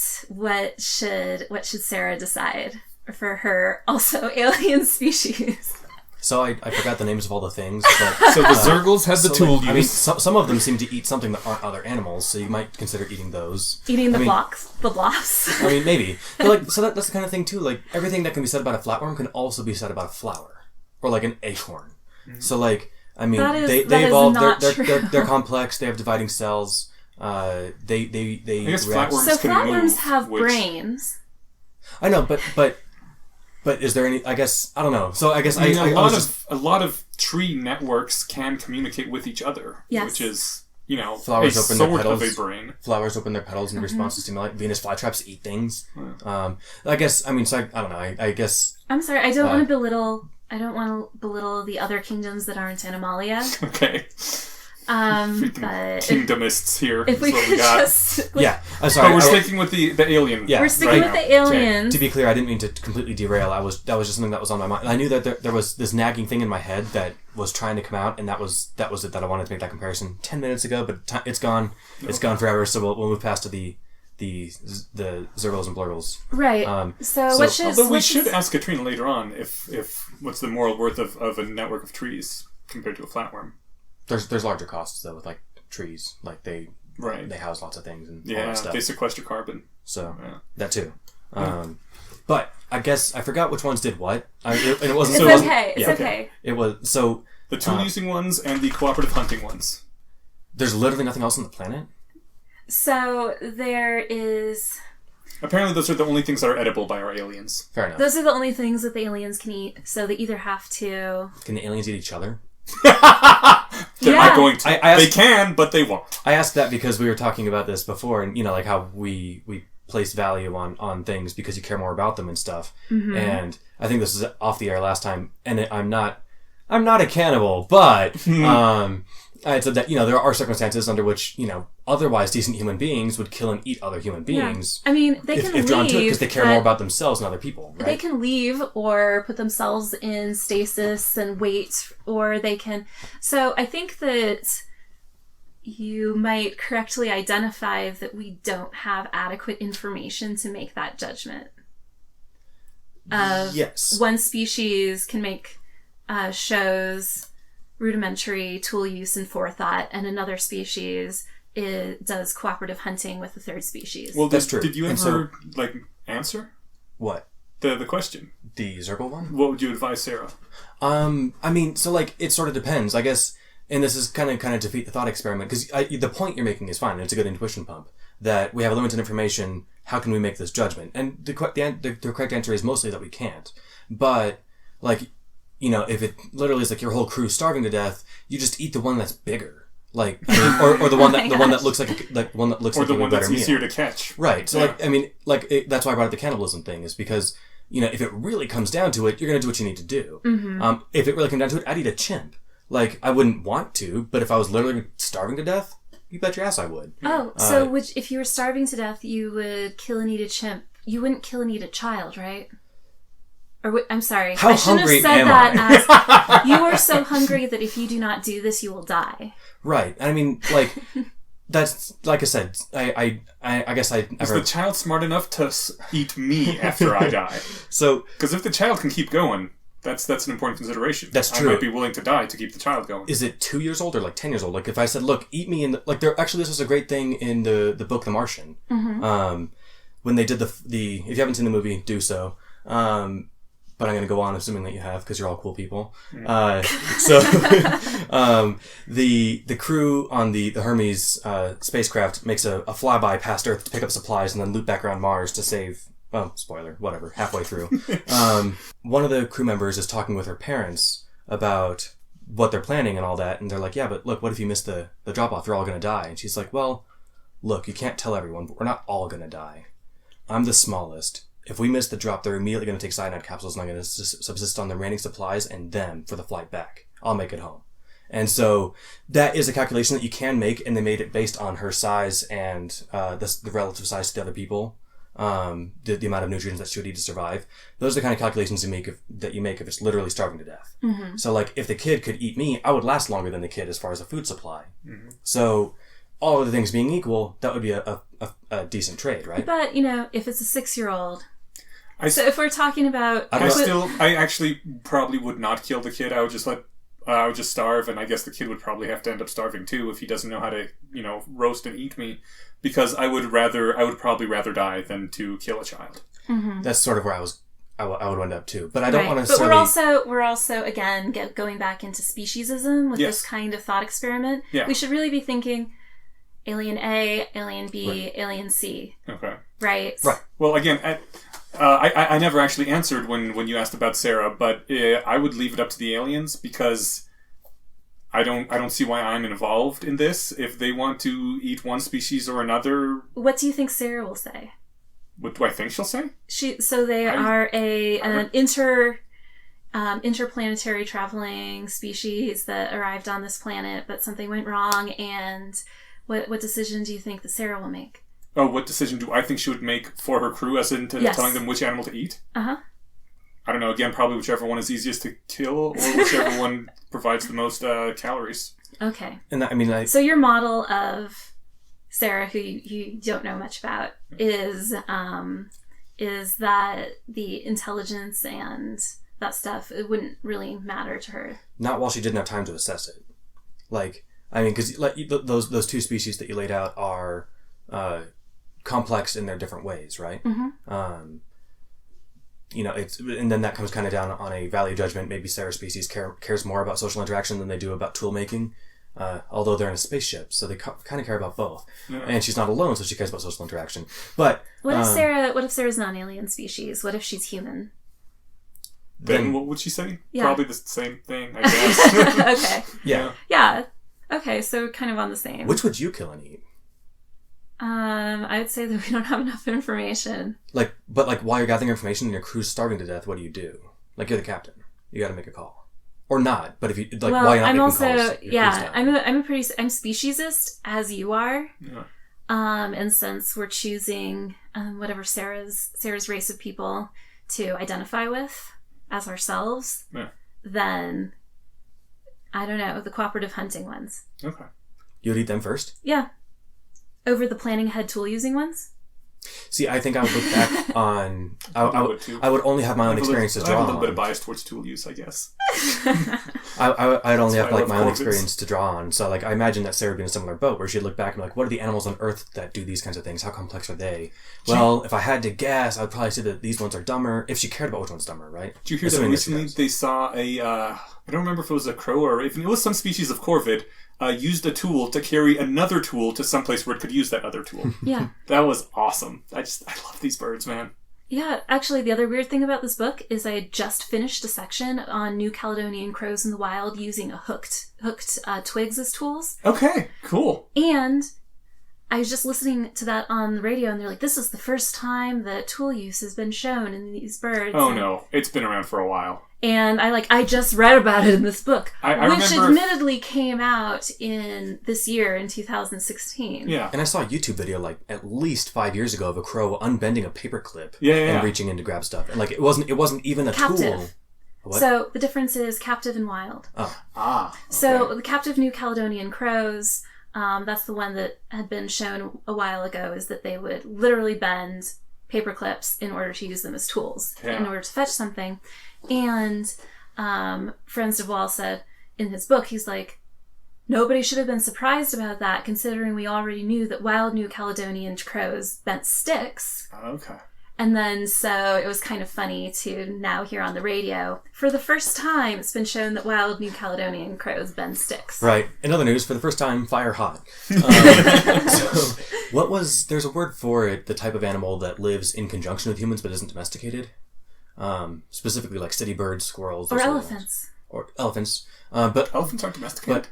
should Sarah decide for her also alien species? So I forgot the names of all the things. But, so the Zergles have the tool use. I mean, some of them seem to eat something that aren't other animals, so you might consider eating those. Eating the blobs. I mean, maybe. But that's the kind of thing too. Like everything that can be said about a flatworm can also be said about a flower or like an acorn. Mm-hmm. So I mean, they evolved. They're complex. They have dividing cells. They I guess react. flatworms so can flatworms move, have brains. I know, but is there any? I guess I don't know. So I guess a lot of tree networks can communicate with each other. Yes. Which is flowers a open sort their petals. of a brain. Flowers open their petals in response to stimuli. Venus flytraps eat things. I guess. I mean, so I don't know. I guess. I'm sorry. I don't want to belittle. I don't want to belittle the other kingdoms that aren't Animalia. Okay. But kingdomists here. If we could just... I'm sorry. But we're sticking with the alien. Yeah, we're sticking with the aliens. To be clear, I didn't mean to completely derail. That was just something that was on my mind. I knew that there was this nagging thing in my head that was trying to come out, and that was it. That I wanted to make that comparison 10 minutes ago, but it's gone. It's gone forever. So we'll move past to the Zergles and Blurgles. Right. Although we should ask Katrina later on if what's the moral worth of a network of trees compared to a flatworm. There's larger costs though with like trees, like they house lots of things and all that stuff. They sequester carbon. So that too. But I guess I forgot which ones did what. It wasn't. It's okay. It's okay. It was so the tool using ones and the cooperative hunting ones. There's literally nothing else on the planet. So there is. Apparently those are the only things that are edible by our aliens. Fair enough. Those are the only things that the aliens can eat, so they either have to... Can the aliens eat each other? They're not going to. They can, but they won't. I asked that because we were talking about this before, and like how we place value on things because you care more about them and stuff. Mm-hmm. And I think this is off the air last time, and I'm not a cannibal, but I said that there are circumstances under which otherwise decent human beings would kill and eat other human beings. Yeah. I mean, they can if drawn to it leave because they care more about themselves than other people. Right? They can leave or put themselves in stasis and wait, or they can. So I think that you might correctly identify that we don't have adequate information to make that judgment. Yes. One species can make shows rudimentary tool use and forethought, and another species does cooperative hunting with the third species. Well, that's true. Did you ever answer what the question? The Zergle one? What would you advise Sarah? I mean, so it sort of depends, I guess. And this is kind of defeat the thought experiment, because the point you're making is fine. It's a good intuition pump that we have limited information. How can we make this judgment? And the correct answer is mostly that we can't. But if it literally is your whole crew starving to death, you just eat the one that's bigger, or the one that the one that looks like one that looks or like the a one better that's meal. easier to catch. Right. So that's why I brought up the cannibalism thing, is because if it really comes down to it, you're gonna do what you need to do. Mm-hmm. If it really came down to it, I'd eat a chimp. I wouldn't want to, but if I was literally starving to death, you bet your ass I would. Oh, so if you were starving to death, you would kill and eat a chimp. You wouldn't kill and eat a child, right? Or I'm sorry. How I shouldn't hungry have said am that as you are so hungry that if you do not do this, you will die. Right. I mean, that's like I said. I guess I Is the child smart enough to eat me after I die? So, because if the child can keep going, that's an important consideration. That's true. I might be willing to die to keep the child going. Is it 2 years old or 10 years old? If I said, look, eat me in this was a great thing in the book The Martian. Mm-hmm. When they did the if you haven't seen the movie, do so. But I'm going to go on assuming that you have, because you're all cool people. So the crew on the Hermes spacecraft makes a flyby past Earth to pick up supplies and then loop back around Mars to save. Well, spoiler, whatever. Halfway through, one of the crew members is talking with her parents about what they're planning and all that, and they're like, "Yeah, but look, what if you miss the drop off? They're all going to die." And she's like, "Well, look, you can't tell everyone, but we're not all going to die. I'm the smallest. If we miss the drop, they're immediately going to take cyanide capsules, and I'm going to subsist on the remaining supplies and them for the flight back. I'll make it home." And so that is a calculation that you can make, and they made it based on her size and the relative size to the other people. The amount of nutrients that she would need to survive. Those are the kind of calculations you make if it's literally starving to death. Mm-hmm. So if the kid could eat me, I would last longer than the kid as far as a food supply. Mm-hmm. So all other things being equal, that would be a decent trade, right? But if it's a 6-year-old, so if we're talking about, I actually probably would not kill the kid. I would just starve, and I guess the kid would probably have to end up starving too if he doesn't know how to roast and eat me. Because I would probably rather die than to kill a child. Mm-hmm. That's sort of where I would end up too. But I don't want to necessarily... But we're also again going back into speciesism with this kind of thought experiment. Yeah. We should really be thinking alien A, alien B, alien C. Okay. Right. Well, again, I never actually answered when you asked about Sarah, but I would leave it up to the aliens because I don't see why I'm involved in this. If they want to eat one species or another... What do you think Sarah will say? What do I think she'll say? They are an interplanetary traveling species that arrived on this planet, but something went wrong, and what decision do you think that Sarah will make? Oh, what decision do I think she would make for her crew, as in telling them which animal to eat? Uh-huh. I don't know, again, probably whichever one is easiest to kill, or whichever one provides the most calories. Okay. And so your model of Sarah, who you don't know much about, is that the intelligence and that stuff, it wouldn't really matter to her. Not while she didn't have time to assess it. Because those two species that you laid out are complex in their different ways, right? Mm-hmm. And then that comes kind of down on a value judgment. Maybe Sarah's species cares more about social interaction than they do about tool making. although they're in a spaceship, so they kind of care about both. Yeah. And she's not alone, so she cares about social interaction. But What if Sarah's not an alien species? What if she's human? Then what would she say? Yeah. Probably the same thing, I guess. Okay. Yeah. Yeah. Okay, so kind of on the same. Which would you kill and eat? I would say that we don't have enough information. But while you're gathering information and your crew's starving to death, what do you do? Like, you're the captain. You got to make a call. Or not, but if you, Well, while you're not I'm making also, calls, yeah, I'm speciesist, as you are. Yeah. And since we're choosing whatever Sarah's race of people to identify with as ourselves, then, I don't know, the cooperative hunting ones. Okay. You would eat them first? Yeah. Over the planning ahead tool using ones? See, I think I would look back on... I would only have my own experience to draw on. I have a little bit of bias towards tool use, I guess. I'd only have my own Corvus. experience to draw on. So I imagine that Sarah would be in a similar boat where she'd look back and be like, what are the animals on Earth that do these kinds of things? How complex are they? Well, if I had to guess, I'd probably say that these ones are dumber, if she cared about which one's dumber, right? Did you hear that recently they saw I don't remember if it was a crow or a raven, it was some species of corvid, used a tool to carry another tool to someplace where it could use that other tool. Yeah. That was awesome. I love these birds, man. Yeah, actually, the other weird thing about this book is I had just finished a section on New Caledonian crows in the wild using a hooked twigs as tools. Okay, cool. And I was just listening to that on the radio, and they're like, this is the first time that tool use has been shown in these birds. Oh, no. It's been around for a while. And I just read about it in this book, which remember admittedly came out in this year, in 2016. Yeah. And I saw a YouTube video at least 5 years ago of a crow unbending a paperclip and reaching in to grab stuff. And it wasn't even a Captive. tool. What? So the difference is captive and wild. Oh. Okay. So the captive New Caledonian crows, that's the one that had been shown a while ago, is that they would literally bend paper clips in order to use them as tools in order to fetch something. And Franz de Waal said in his book, he's like, nobody should have been surprised about that, considering we already knew that wild New Caledonian crows bent sticks. Okay. And then so it was kind of funny to now hear on the radio, for the first time, it's been shown that wild New Caledonian crows bend sticks. Right. In other news, for the first time, fire hot. So there's a word for it, the type of animal that lives in conjunction with humans but isn't domesticated. Specifically like city birds, squirrels. Or elephants. Or elephants. But elephants aren't domesticated?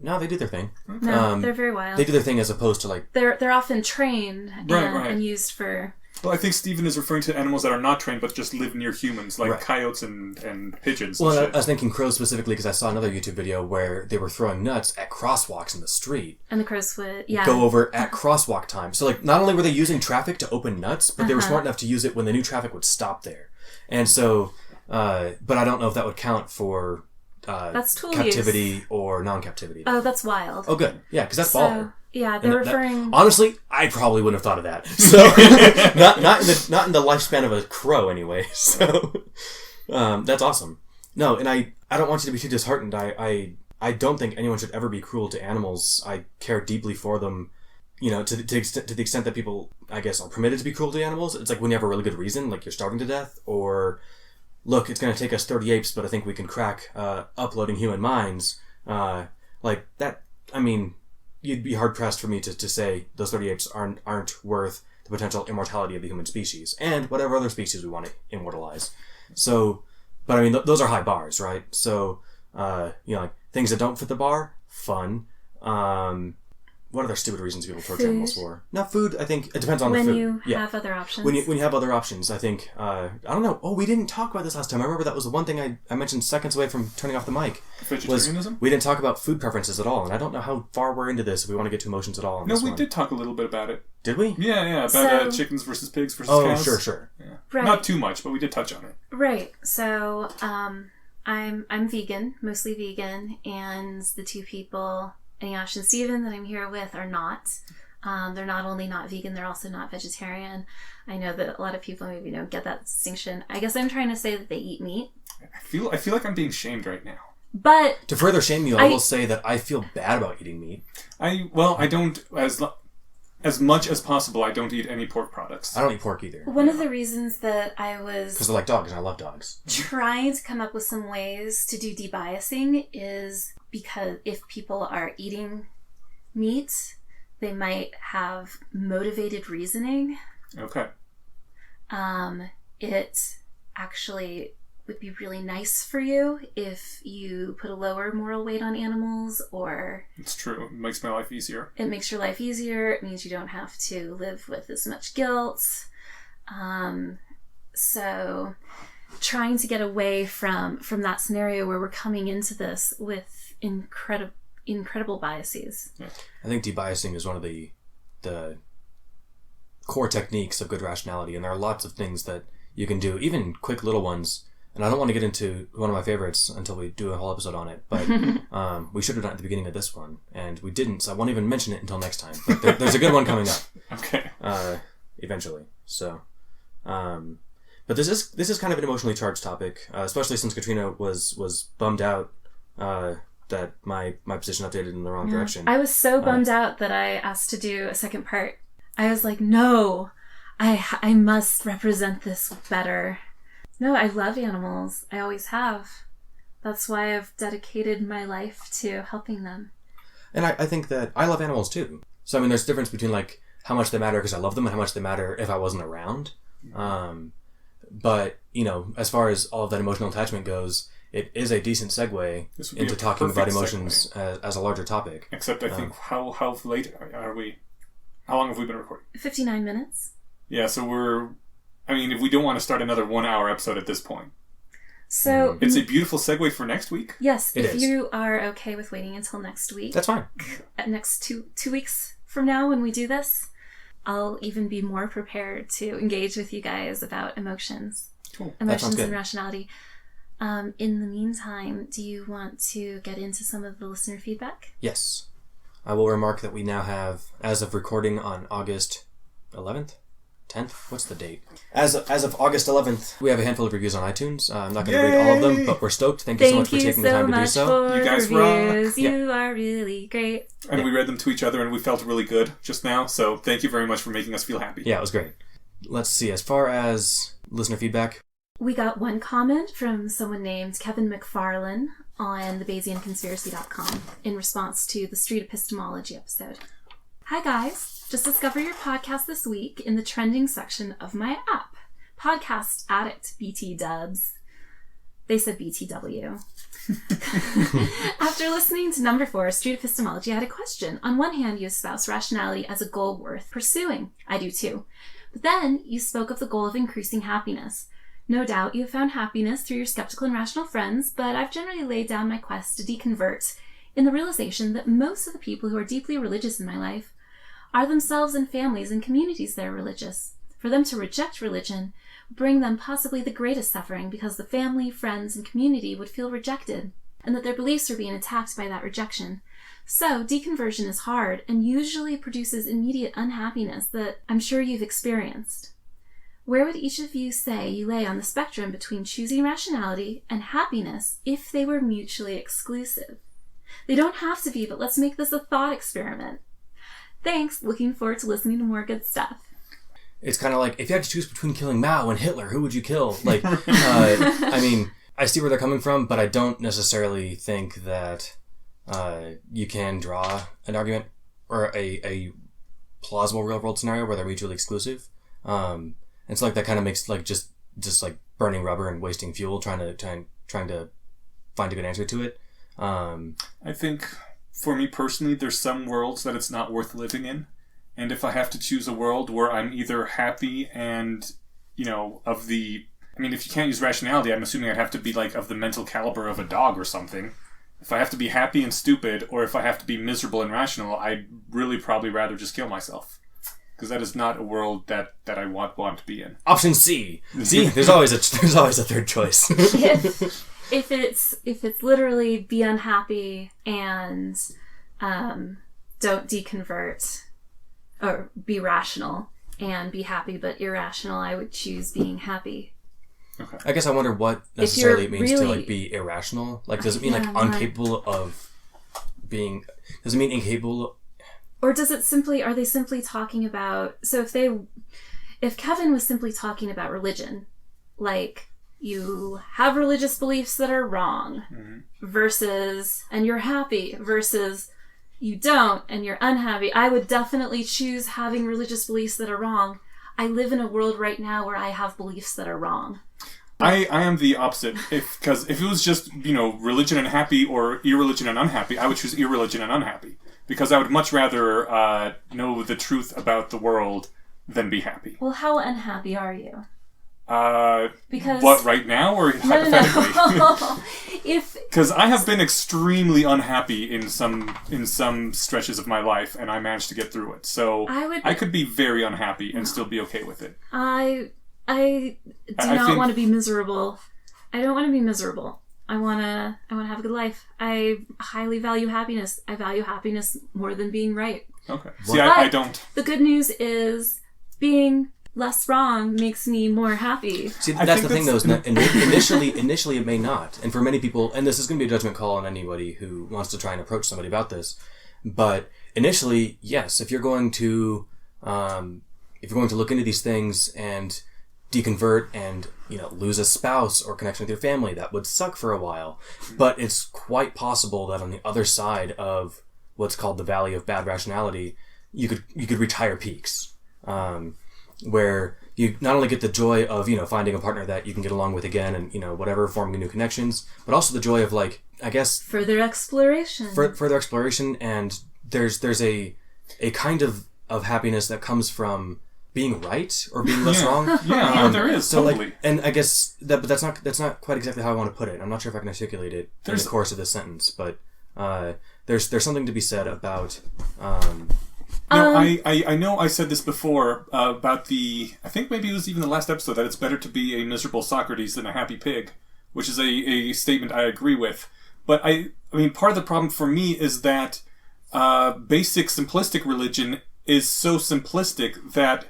No, they do their thing. No, they're very wild. They do their thing as opposed to They're often trained and used for... Well, I think Stephen is referring to animals that are not trained but just live near humans, like coyotes and pigeons. Well, and shit. I was thinking crows specifically because I saw another YouTube video where they were throwing nuts at crosswalks in the street. And the crows would, go over at crosswalk time. So, not only were they using traffic to open nuts, but they were smart enough to use it when the new traffic would stop there. And so, but I don't know if that would count for that's tool captivity use. Or non-captivity. Oh, that's wild. Oh, good. Yeah, because that's baller. Yeah, they're referring... honestly, I probably wouldn't have thought of that. So, not in the lifespan of a crow anyway. So, that's awesome. No, and I don't want you to be too disheartened. I don't think anyone should ever be cruel to animals. I care deeply for them. To the extent that people, I guess, are permitted to be cruel to animals. It's like when you have a really good reason, like you're starving to death, or look, it's going to take us 30 apes, but I think we can crack uploading human minds. Like that, I mean... You'd be hard-pressed for me to say those 30 apes aren't worth the potential immortality of the human species and whatever other species we want to immortalize. So, but I mean, those are high bars, right? So, things that don't fit the bar, fun. What other stupid reasons people torture animals for? No, food, I think, it depends on the food. When you have other options. When you have other options, I think, I don't know. Oh, we didn't talk about this last time. I remember that was the one thing I mentioned seconds away from turning off the mic. Vegetarianism? We didn't talk about food preferences at all, and I don't know how far we're into this if we want to get to emotions at all. No, we did talk a little bit about it. Did we? Yeah, about chickens versus pigs versus cows. Oh, sure. Yeah. Right. Not too much, but we did touch on it. Right. So, I'm vegan, mostly vegan, and the two people, Anyash and Steven, that I'm here with are not. They're not only not vegan, they're also not vegetarian. I know that a lot of people maybe don't get that distinction. I guess I'm trying to say that they eat meat. I feel like I'm being shamed right now. But to further shame you, I will say that I feel bad about eating meat. I don't, as much as possible, I don't eat any pork products. I don't eat pork either. One of the reasons that I was... Because I like dogs and I love dogs. Trying to come up with some ways to do debiasing is because if people are eating meat, they might have motivated reasoning. Okay. It actually would be really nice for you if you put a lower moral weight on animals, or... It's true. It makes my life easier. It makes your life easier. It means you don't have to live with as much guilt. So trying to get away from that scenario where we're coming into this with incredible biases. Yeah. I think debiasing is one of the core techniques of good rationality, and there are lots of things that you can do, even quick little ones. And I don't want to get into one of my favorites until we do a whole episode on it, but we should have done it at the beginning of this one, and we didn't, so I won't even mention it until next time. But there's a good one coming up. Okay. Eventually. So, but this is kind of an emotionally charged topic, especially since Katrina was bummed out that my position updated in the wrong direction. I was so bummed out that I asked to do a second part. I was like, no, I must represent this better. No, I love animals. I always have. That's why I've dedicated my life to helping them. And I think that I love animals too. So, I mean, there's a difference between like how much they matter because I love them and how much they matter if I wasn't around. But, you know, as far as all of that emotional attachment goes, it is a decent segue into talking about emotions as a larger topic. Except I think, how late are we? How long have we been recording? 59 minutes. Yeah, so if we don't want to start another 1 hour episode at this point. So it's a beautiful segue for next week. Yes, if you are okay with waiting until next week. That's fine. At next two weeks from now when we do this, I'll even be more prepared to engage with you guys about emotions. Cool. Emotions and rationality. In the meantime, do you want to get into some of the listener feedback? Yes. I will remark that we now have, as of recording on August 11th? 10th? What's the date? As of August 11th, we have a handful of reviews on iTunes. I'm not going to read all of them, but we're stoked. Thank you so much for taking the time to do so. You guys reviews. rock. You are really great. And we read them to each other, and we felt really good just now. So thank you very much for making us feel happy. Yeah, it was great. Let's see. As far as listener feedback, we got one comment from someone named Kevin McFarlane on the BayesianConspiracy.com in response to the Street Epistemology episode. Hi guys. Just discovered your podcast this week in the trending section of my app. Podcast Addict BT Dubs. They said BTW. After listening to number 4, Street Epistemology, I had a question. On one hand, you espouse rationality as a goal worth pursuing. I do too. But then you spoke of the goal of increasing happiness. No doubt you have found happiness through your skeptical and rational friends, but I've generally laid down my quest to deconvert in the realization that most of the people who are deeply religious in my life are themselves in families and communities that are religious. For them to reject religion would bring them possibly the greatest suffering because the family, friends, and community would feel rejected, and that their beliefs are being attacked by that rejection. So, deconversion is hard and usually produces immediate unhappiness that I'm sure you've experienced. Where would each of you say you lay on the spectrum between choosing rationality and happiness if they were mutually exclusive? They don't have to be, but let's make this a thought experiment. Thanks. Looking forward to listening to more good stuff. It's kind of like, if you had to choose between killing Mao and Hitler, who would you kill? Like, I mean, I see where they're coming from, but I don't necessarily think that you can draw an argument or a plausible real-world scenario where they're mutually exclusive. And so, like, that kind of makes, like, just like burning rubber and wasting fuel trying to find a good answer to it. I think, for me personally, there's some worlds that it's not worth living in. And if I have to choose a world where I'm either happy and, if you can't use rationality, I'm assuming I'd have to be, like, of the mental caliber of a dog or something. If I have to be happy and stupid, or if I have to be miserable and rational, I'd really probably rather just kill myself. Because that is not a world that I want to be in. Option C. See, there's always a third choice. If it's literally be unhappy and don't deconvert, or be rational and be happy but irrational, I would choose being happy. Okay. I guess I wonder what necessarily it means to, like, be irrational. Like, does it mean incapable of being? Does it mean incapable? Or does it simply? Are they simply talking about? So if Kevin was simply talking about religion, like, you have religious beliefs that are wrong versus, and you're happy versus you don't and you're unhappy. I would definitely choose having religious beliefs that are wrong. I live in a world right now where I have beliefs that are wrong. I am the opposite. Because if it was just, religion and happy or irreligion and unhappy, I would choose irreligion and unhappy. Because I would much rather know the truth about the world than be happy. Well, how unhappy are you? Because what, right now or hypothetically? No. Because I have been extremely unhappy in some stretches of my life, and I managed to get through it. So I could be very unhappy and still be okay with it. I do not want to be miserable. I don't want to be miserable. I want to have a good life. I highly value happiness. I value happiness more than being right. Okay. See, I don't. The good news is being less wrong makes me more happy. See, that's the thing, though. Is that initially it may not. And for many people, and this is going to be a judgment call on anybody who wants to try and approach somebody about this, but initially, yes, if you're going to look into these things and deconvert and lose a spouse or connection with your family, that would suck for a while. But it's quite possible that on the other side of what's called the valley of bad rationality, you could reach higher peaks, where you not only get the joy of finding a partner that you can get along with again and whatever, forming new connections, but also the joy of further exploration. Further exploration, and there's a kind of happiness that comes from being right or being less wrong. Yeah, there is, so totally. And I guess but that's not quite exactly how I want to put it. I'm not sure if I can articulate it in the course of this sentence, but there's something to be said about. I know I said this before about I think maybe it was even the last episode, that it's better to be a miserable Socrates than a happy pig, which is a statement I agree with. But I mean, part of the problem for me is that basic simplistic religion is so simplistic that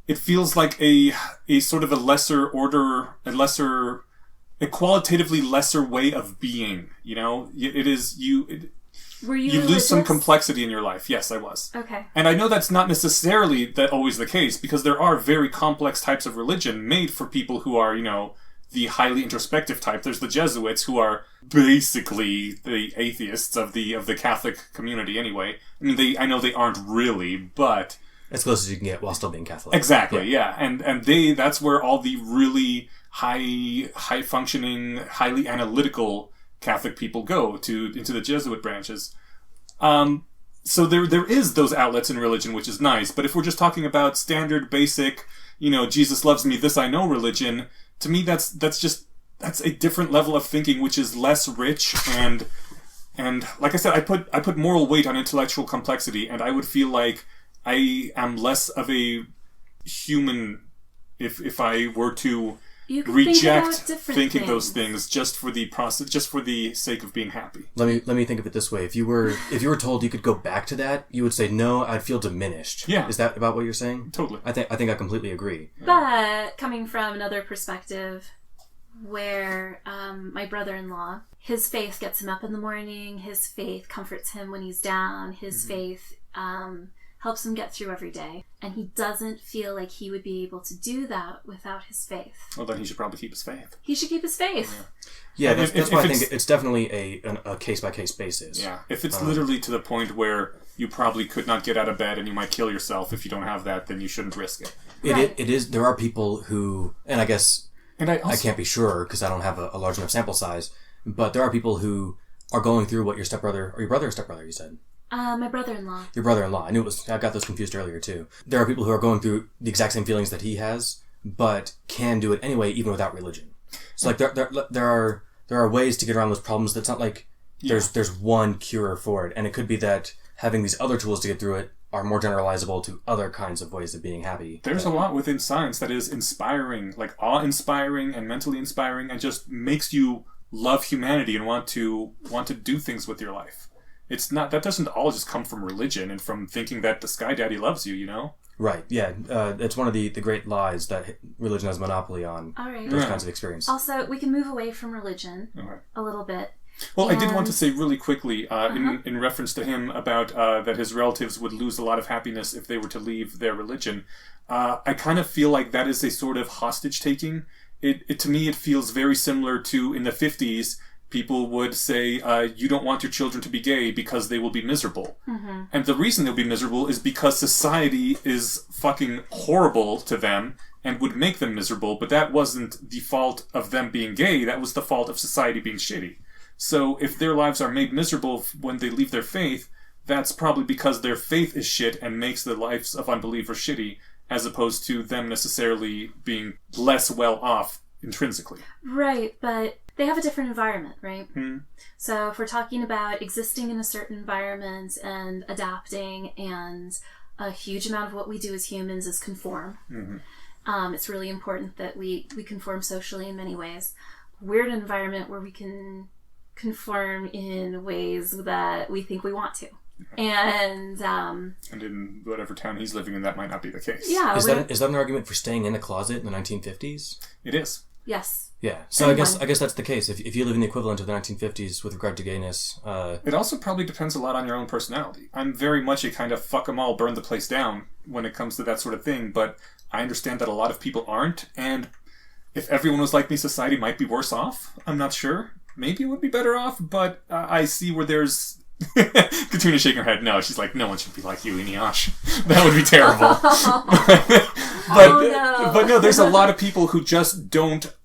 it feels like a sort of a lesser order, a qualitatively lesser way of being. It is Were you lose religious? some complexity in your life. Yes, I was. Okay. And I know that's not necessarily always the case, because there are very complex types of religion made for people who are, the highly introspective type. There's the Jesuits, who are basically the atheists of the Catholic community anyway. I mean, I know they aren't really, but as close as you can get while still being Catholic. Exactly, yeah. And that's where all the really high functioning, highly analytical Catholic people go into the Jesuit branches. So there is those outlets in religion, which is nice. But if we're just talking about standard, basic, Jesus loves me, this I know religion, to me that's a different level of thinking, which is less rich and like I said, I put moral weight on intellectual complexity, and I would feel like I am less of a human if I were to reject thinking those things just for the process, just for the sake of being happy. Let me think of it this way: if you were told you could go back to that, you would say no. I'd feel diminished. Yeah, is that about what you're saying? Totally. I think I completely agree. But coming from another perspective, where my brother-in-law, his faith gets him up in the morning. His faith comforts him when he's down. His faith helps him get through every day. And he doesn't feel like he would be able to do that without his faith. Well, then he should probably keep his faith. He should keep his faith. Yeah, that's why I think it's definitely a case-by-case basis. Yeah, if it's literally to the point where you probably could not get out of bed and you might kill yourself if you don't have that, then you shouldn't risk it. It is. There are people who, and I guess I can't be sure because I don't have a large enough sample size, but there are people who are going through what your stepbrother, or your brother or stepbrother, you said? My brother-in-law. Your brother-in-law. I got those confused earlier too. There are people who are going through the exact same feelings that he has, but can do it anyway, even without religion. So like there are ways to get around those problems. That's not like there's one cure for it, and it could be that having these other tools to get through it are more generalizable to other kinds of ways of being happy. There's a lot within science that is inspiring, like awe-inspiring and mentally inspiring, and just makes you love humanity and want to do things with your life. It's not, that doesn't all just come from religion and from thinking that the Sky Daddy loves you, Right, yeah. It's one of the great lies that religion has a monopoly on those kinds of experience. Also, we can move away from religion a little bit. Well, I did want to say really quickly, in reference to him, about that his relatives would lose a lot of happiness if they were to leave their religion. I kind of feel like that is a sort of hostage-taking to me, it feels very similar to in the 50s, people would say, you don't want your children to be gay because they will be miserable. Mm-hmm. And the reason they'll be miserable is because society is fucking horrible to them and would make them miserable, but that wasn't the fault of them being gay, that was the fault of society being shitty. So if their lives are made miserable when they leave their faith, that's probably because their faith is shit and makes the lives of unbelievers shitty, as opposed to them necessarily being less well off intrinsically. Right, but they have a different environment, right? So if we're talking about existing in a certain environment and adapting, and a huge amount of what we do as humans is conform. It's really important that we conform socially in many ways. We're in an environment where we can conform in ways that we think we want to. And in whatever town he's living in, that might not be the case. Yeah. Is that an argument for staying in a closet in the 1950s? It is. Yes. Yeah. So I guess that's the case. If you live in the equivalent of the 1950s with regard to gayness, it also probably depends a lot on your own personality. I'm very much a kind of fuck 'em all, burn the place down when it comes to that sort of thing, but I understand that a lot of people aren't, and if everyone was like me, society might be worse off. I'm not sure. Maybe it would be better off, but I see where there's... Katrina's shaking her head. No, she's like, no one should be like you, Inyash. That would be terrible. But no, there's a lot of people who just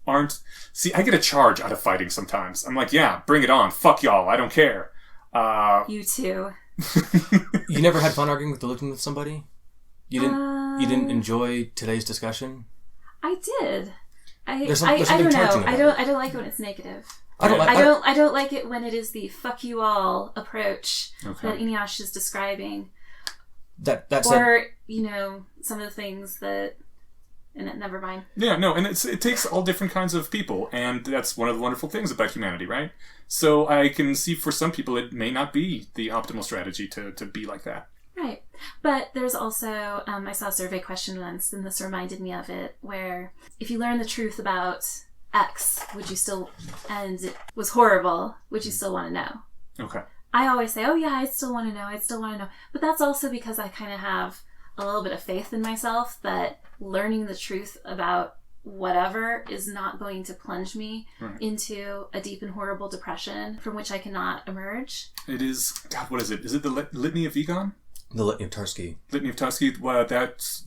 aren't... See, I get a charge out of fighting sometimes. I'm like, yeah, bring it on. Fuck y'all. I don't care. You too. You never had fun arguing with somebody? You didn't enjoy today's discussion? I did. I there's don't know. I don't like it when it's negative. I don't like it when it is the fuck you all approach that Inyash is describing. That's or some of the things that, and never mind. Yeah, no, and it takes all different kinds of people, and that's one of the wonderful things about humanity, right? So I can see for some people it may not be the optimal strategy to be like that. Right. But there's also, I saw a survey question once, and this reminded me of it, where if you learn the truth about X, and it was horrible, would you still want to know? Okay. I always say, oh yeah, I still want to know. But that's also because I kind of have a little bit of faith in myself that learning the truth about whatever is not going to plunge me into a deep and horrible depression from which I cannot emerge. It is, God, what is it? Is it the Litany of Egon? The Litany of Tarski. Litany of Tarski,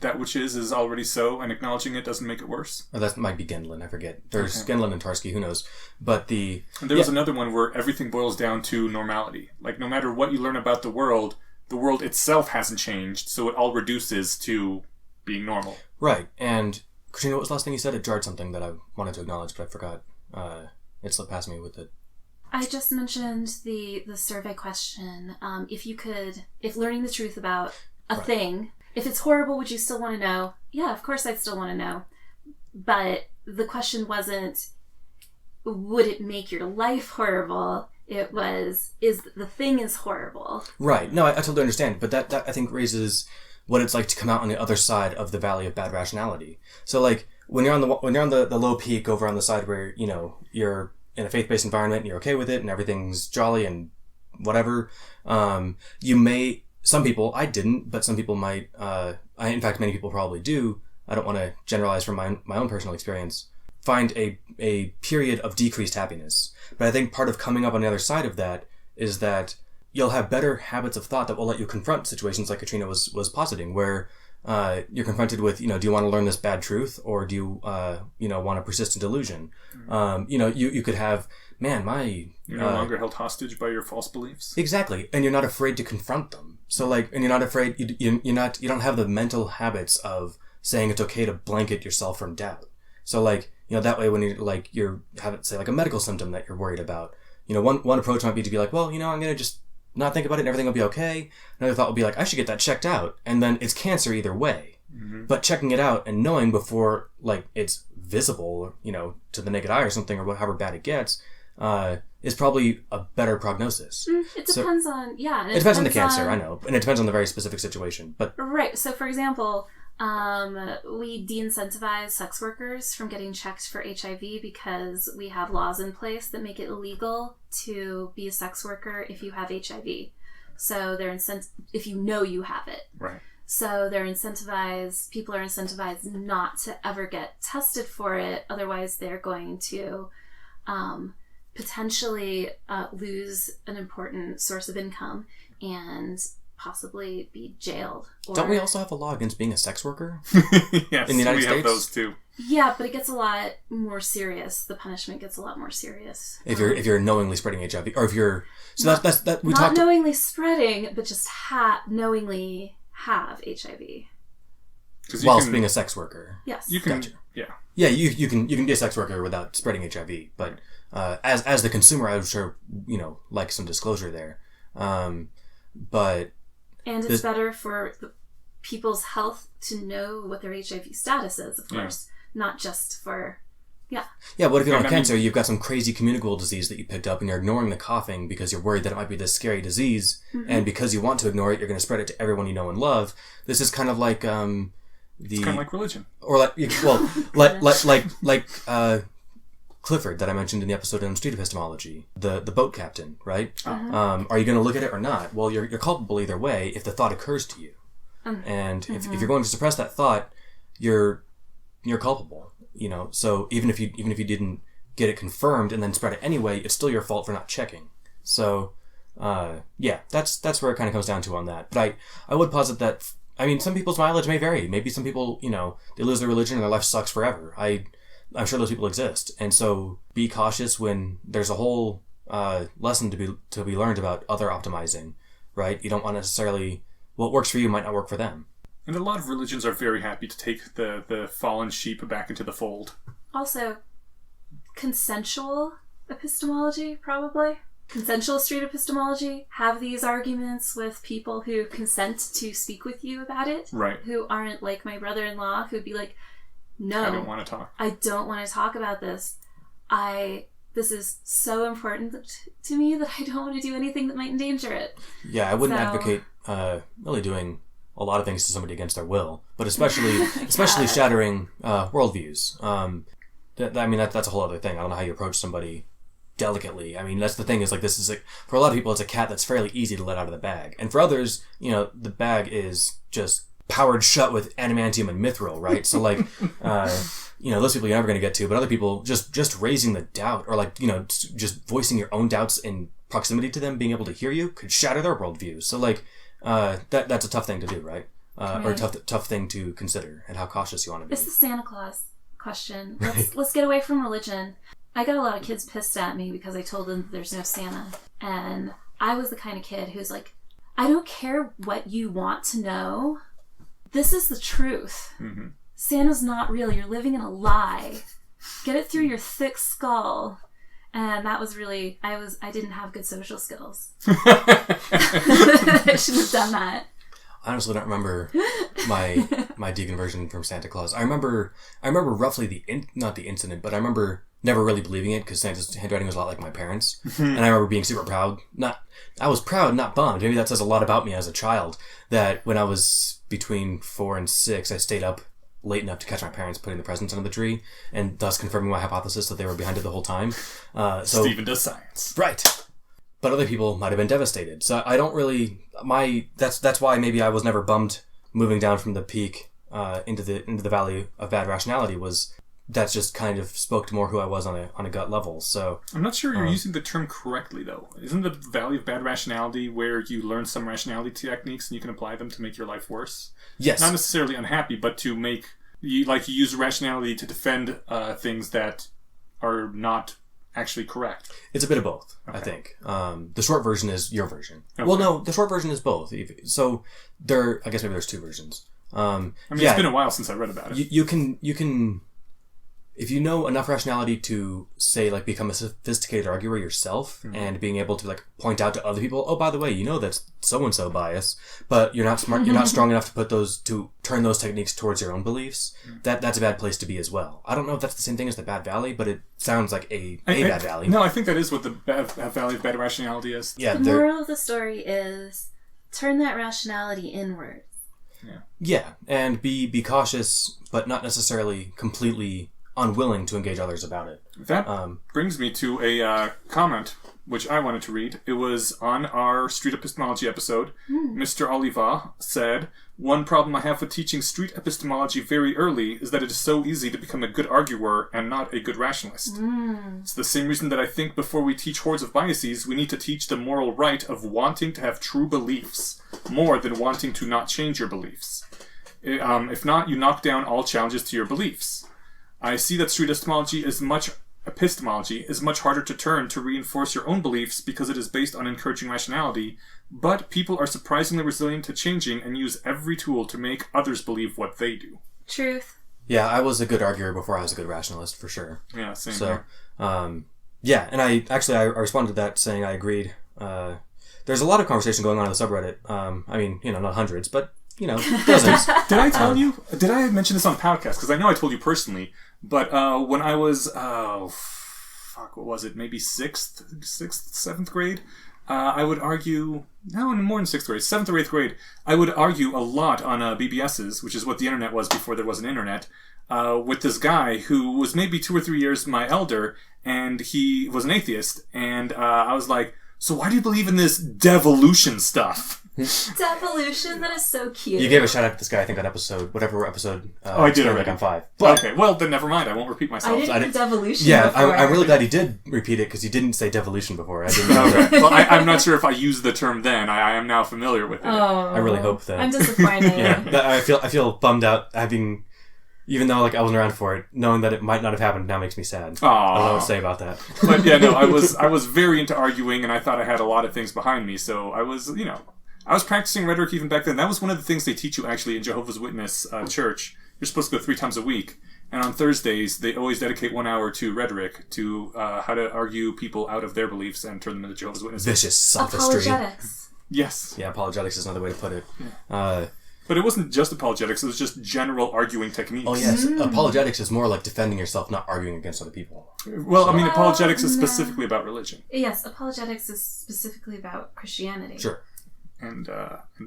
that which is already so, and acknowledging it doesn't make it worse. Oh, that might be Gendlin, I forget. There's Gendlin and Tarski, who knows. But and there was another one where everything boils down to normality. Like, no matter what you learn about the world itself hasn't changed, so it all reduces to being normal. Right, and Katrina, what was the last thing you said? It jarred something that I wanted to acknowledge, but I forgot. It slipped past me with it. I just mentioned the survey question. If learning the truth about a thing, if it's horrible, would you still want to know? Yeah, of course I'd still want to know. But the question wasn't, would it make your life horrible? It was, the thing is horrible. Right. No, I totally understand. But that I think raises what it's like to come out on the other side of the valley of bad rationality. So like when you're on the low peak over on the side where, you're in a faith-based environment and you're okay with it and everything's jolly and whatever, some people, I didn't, but some people might, in fact, many people probably do, I don't want to generalize from my own personal experience, find a period of decreased happiness. But I think part of coming up on the other side of that is that you'll have better habits of thought that will let you confront situations like Katrina was positing, where you're confronted with, do you want to learn this bad truth, or do you, want to persist in delusion? You could have, you're no longer held hostage by your false beliefs. Exactly, and you're not afraid to confront them. So and you're not afraid. You don't have the mental habits of saying it's okay to blanket yourself from doubt. So that way when you're having, say, like a medical symptom that you're worried about, one approach might be to be like, well, I'm gonna just not think about it and everything will be okay. Another thought would be like, I should get that checked out. And then it's cancer either way. Mm-hmm. But checking it out and knowing before it's visible, to the naked eye or something, or however bad it gets, is probably a better prognosis. It depends on, it depends on the cancer, I know. And it depends on the very specific situation. But right. So for example, we de-incentivize sex workers from getting checked for HIV because we have laws in place that make it illegal to be a sex worker if you have HIV. So they're if you know you have it. Right. So people are incentivized not to ever get tested for it. Otherwise, they're going to potentially lose an important source of income and possibly be jailed. Don't we also have a law against being a sex worker? Yes, in the United we States? have those too. Yeah, but it gets a lot more serious. The punishment gets a lot more serious. If you're knowingly spreading HIV, or if you're knowingly spreading, but just knowingly have HIV. Whilst being a sex worker. Yes. You can. Gotcha. Yeah. Yeah, you can be a sex worker without spreading HIV, but as the consumer, I would sure like some disclosure there. But it's better for people's health to know what their HIV status is, of course, not just for. Yeah. Yeah, what if you don't have cancer? You've got some crazy communicable disease that you picked up and you're ignoring the coughing because you're worried that it might be this scary disease. Mm-hmm. And because you want to ignore it, you're going to spread it to everyone you know and love. This is kind of like it's kind of like religion. Or like Clifford that I mentioned in the episode on street epistemology, the boat captain, right? Uh-huh. Are you going to look at it or not? Well, you're culpable either way if the thought occurs to you. And if you're going to suppress that thought, you're culpable. So even if you didn't get it confirmed and then spread it anyway, it's still your fault for not checking. So, that's where it kind of comes down to on that. But I would posit that, some people's mileage may vary. Maybe some people, they lose their religion and their life sucks forever. I'm sure those people exist. And so be cautious when there's a whole lesson to be learned about other optimizing, right? You don't want necessarily, what works for you might not work for them. And a lot of religions are very happy to take the fallen sheep back into the fold. Also, consensual epistemology, probably. Consensual street epistemology. Have these arguments with people who consent to speak with you about it. Right. Who aren't like my brother-in-law, who'd be like, no. I don't want to talk. I don't want to talk about this. This is so important to me that I don't want to do anything that might endanger it. Yeah, I wouldn't advocate really doing a lot of things to somebody against their will, but especially shattering worldviews. That's a whole other thing. I don't know how you approach somebody delicately. That's the thing is this is for a lot of people it's a cat that's fairly easy to let out of the bag, and for others, the bag is just powered shut with adamantium and mithril, right? So those people you're never going to get to, but other people just raising the doubt or just voicing your own doubts in proximity to them being able to hear you could shatter their worldview. So that's a tough thing to do, right? Or a tough thing to consider, and how cautious you want to be. It's the Santa Claus question. Let's get away from religion. I got a lot of kids pissed at me because I told them there's no Santa, and I was the kind of kid who's like, I don't care what you want to know. This is the truth. Mm-hmm. Santa's not real. You're living in a lie. Get it through your thick skull. And that was really, I didn't have good social skills. I shouldn't have done that. I honestly don't remember my deconversion from Santa Claus. I remember roughly not the incident, but I remember never really believing it because Santa's handwriting was a lot like my parents. And I remember being super proud. I was proud, not bummed. Maybe that says a lot about me as a child, that when I was between 4 and 6, I stayed up late enough to catch my parents putting the presents under the tree, and thus confirming my hypothesis that they were behind it the whole time. Stephen does science. Right. But other people might have been devastated. So I don't really... That's why maybe I was never bummed moving down from the peak into the valley of bad rationality, was that's just kind of spoke to more who I was on a gut level. So I'm not sure you're using the term correctly, though. Isn't the valley of bad rationality where you learn some rationality techniques and you can apply them to make your life worse? Yes. Not necessarily unhappy, but to make... You use rationality to defend things that are not actually correct. It's a bit of both, okay. I think. The short version is your version. Okay. Well, no, the short version is both. So I guess maybe there's two versions. It's been a while since I read about it. You can, if you know enough rationality to say become a sophisticated arguer yourself, mm-hmm. and being able to point out to other people, oh, by the way, that's so-and-so bias, but you're not smart, you're not strong enough to turn those techniques towards your own beliefs. Mm-hmm. That's a bad place to be as well. I don't know if that's the same thing as the bad valley, but it sounds like a bad valley. No, I think that is what the valley of bad rationality is. Yeah, the moral of the story is turn that rationality inward. Yeah, and be cautious, but not necessarily completely unwilling to engage others about it. That brings me to a comment which I wanted to read. It was on our street epistemology episode. Mr. Oliva said, "One problem I have with teaching street epistemology very early is that it is so easy to become a good arguer and not a good rationalist. It's the same reason that I think before we teach hordes of biases, we need to teach the moral right of wanting to have true beliefs, more than wanting to not change your beliefs. If not, you knock down all challenges to your beliefs. I see that street epistemology is much harder to turn to reinforce your own beliefs because it is based on encouraging rationality, but people are surprisingly resilient to changing and use every tool to make others believe what they do." Truth. Yeah, I was a good arguer before I was a good rationalist, for sure. Yeah, same So, here. yeah, and I responded to that saying I agreed. There's a lot of conversation going on in the subreddit. I mean, not hundreds, but, dozens. Did I tell you? Did I mention this on podcast? Because I know I told you personally, but when I was, what was it? Maybe seventh grade? I would argue, no, more than 6th grade, 7th or 8th grade, I would argue a lot on BBSs, which is what the internet was before there was an internet, with this guy who was maybe 2 or 3 years my elder, and he was an atheist, and I was like, "So why do you believe in this devolution stuff?" Devolution, that is so cute. You gave a shout out to this guy, I think, on whatever episode. I did already. On 5. But, okay, well, then never mind. I won't repeat myself. I didn't hear devolution. Yeah, before. I'm really glad he did repeat it because he didn't say devolution before. I didn't know. Okay. Well, I'm not sure if I used the term then. I am now familiar with it. Oh, I really hope that. I'm disappointed. I feel bummed out having, even though I wasn't around for it, knowing that it might not have happened now makes me sad. Aww. I don't know what to say about that. But yeah, no, I was very into arguing, and I thought I had a lot of things behind me. So I was, I was practicing rhetoric even back then. That was one of the things they teach you actually in Jehovah's Witness church. You're supposed to go 3 times a week. And on Thursdays, they always dedicate 1 hour to rhetoric, to how to argue people out of their beliefs and turn them into Jehovah's Witnesses. Vicious sophistry. Apologetics. Yes. Yeah, apologetics is another way to put it. But it wasn't just apologetics, it was just general arguing techniques. Oh, yes. Apologetics is more like defending yourself, not arguing against other people. Well, I mean, apologetics is specifically about religion. Yes, apologetics is specifically about Christianity. Sure. And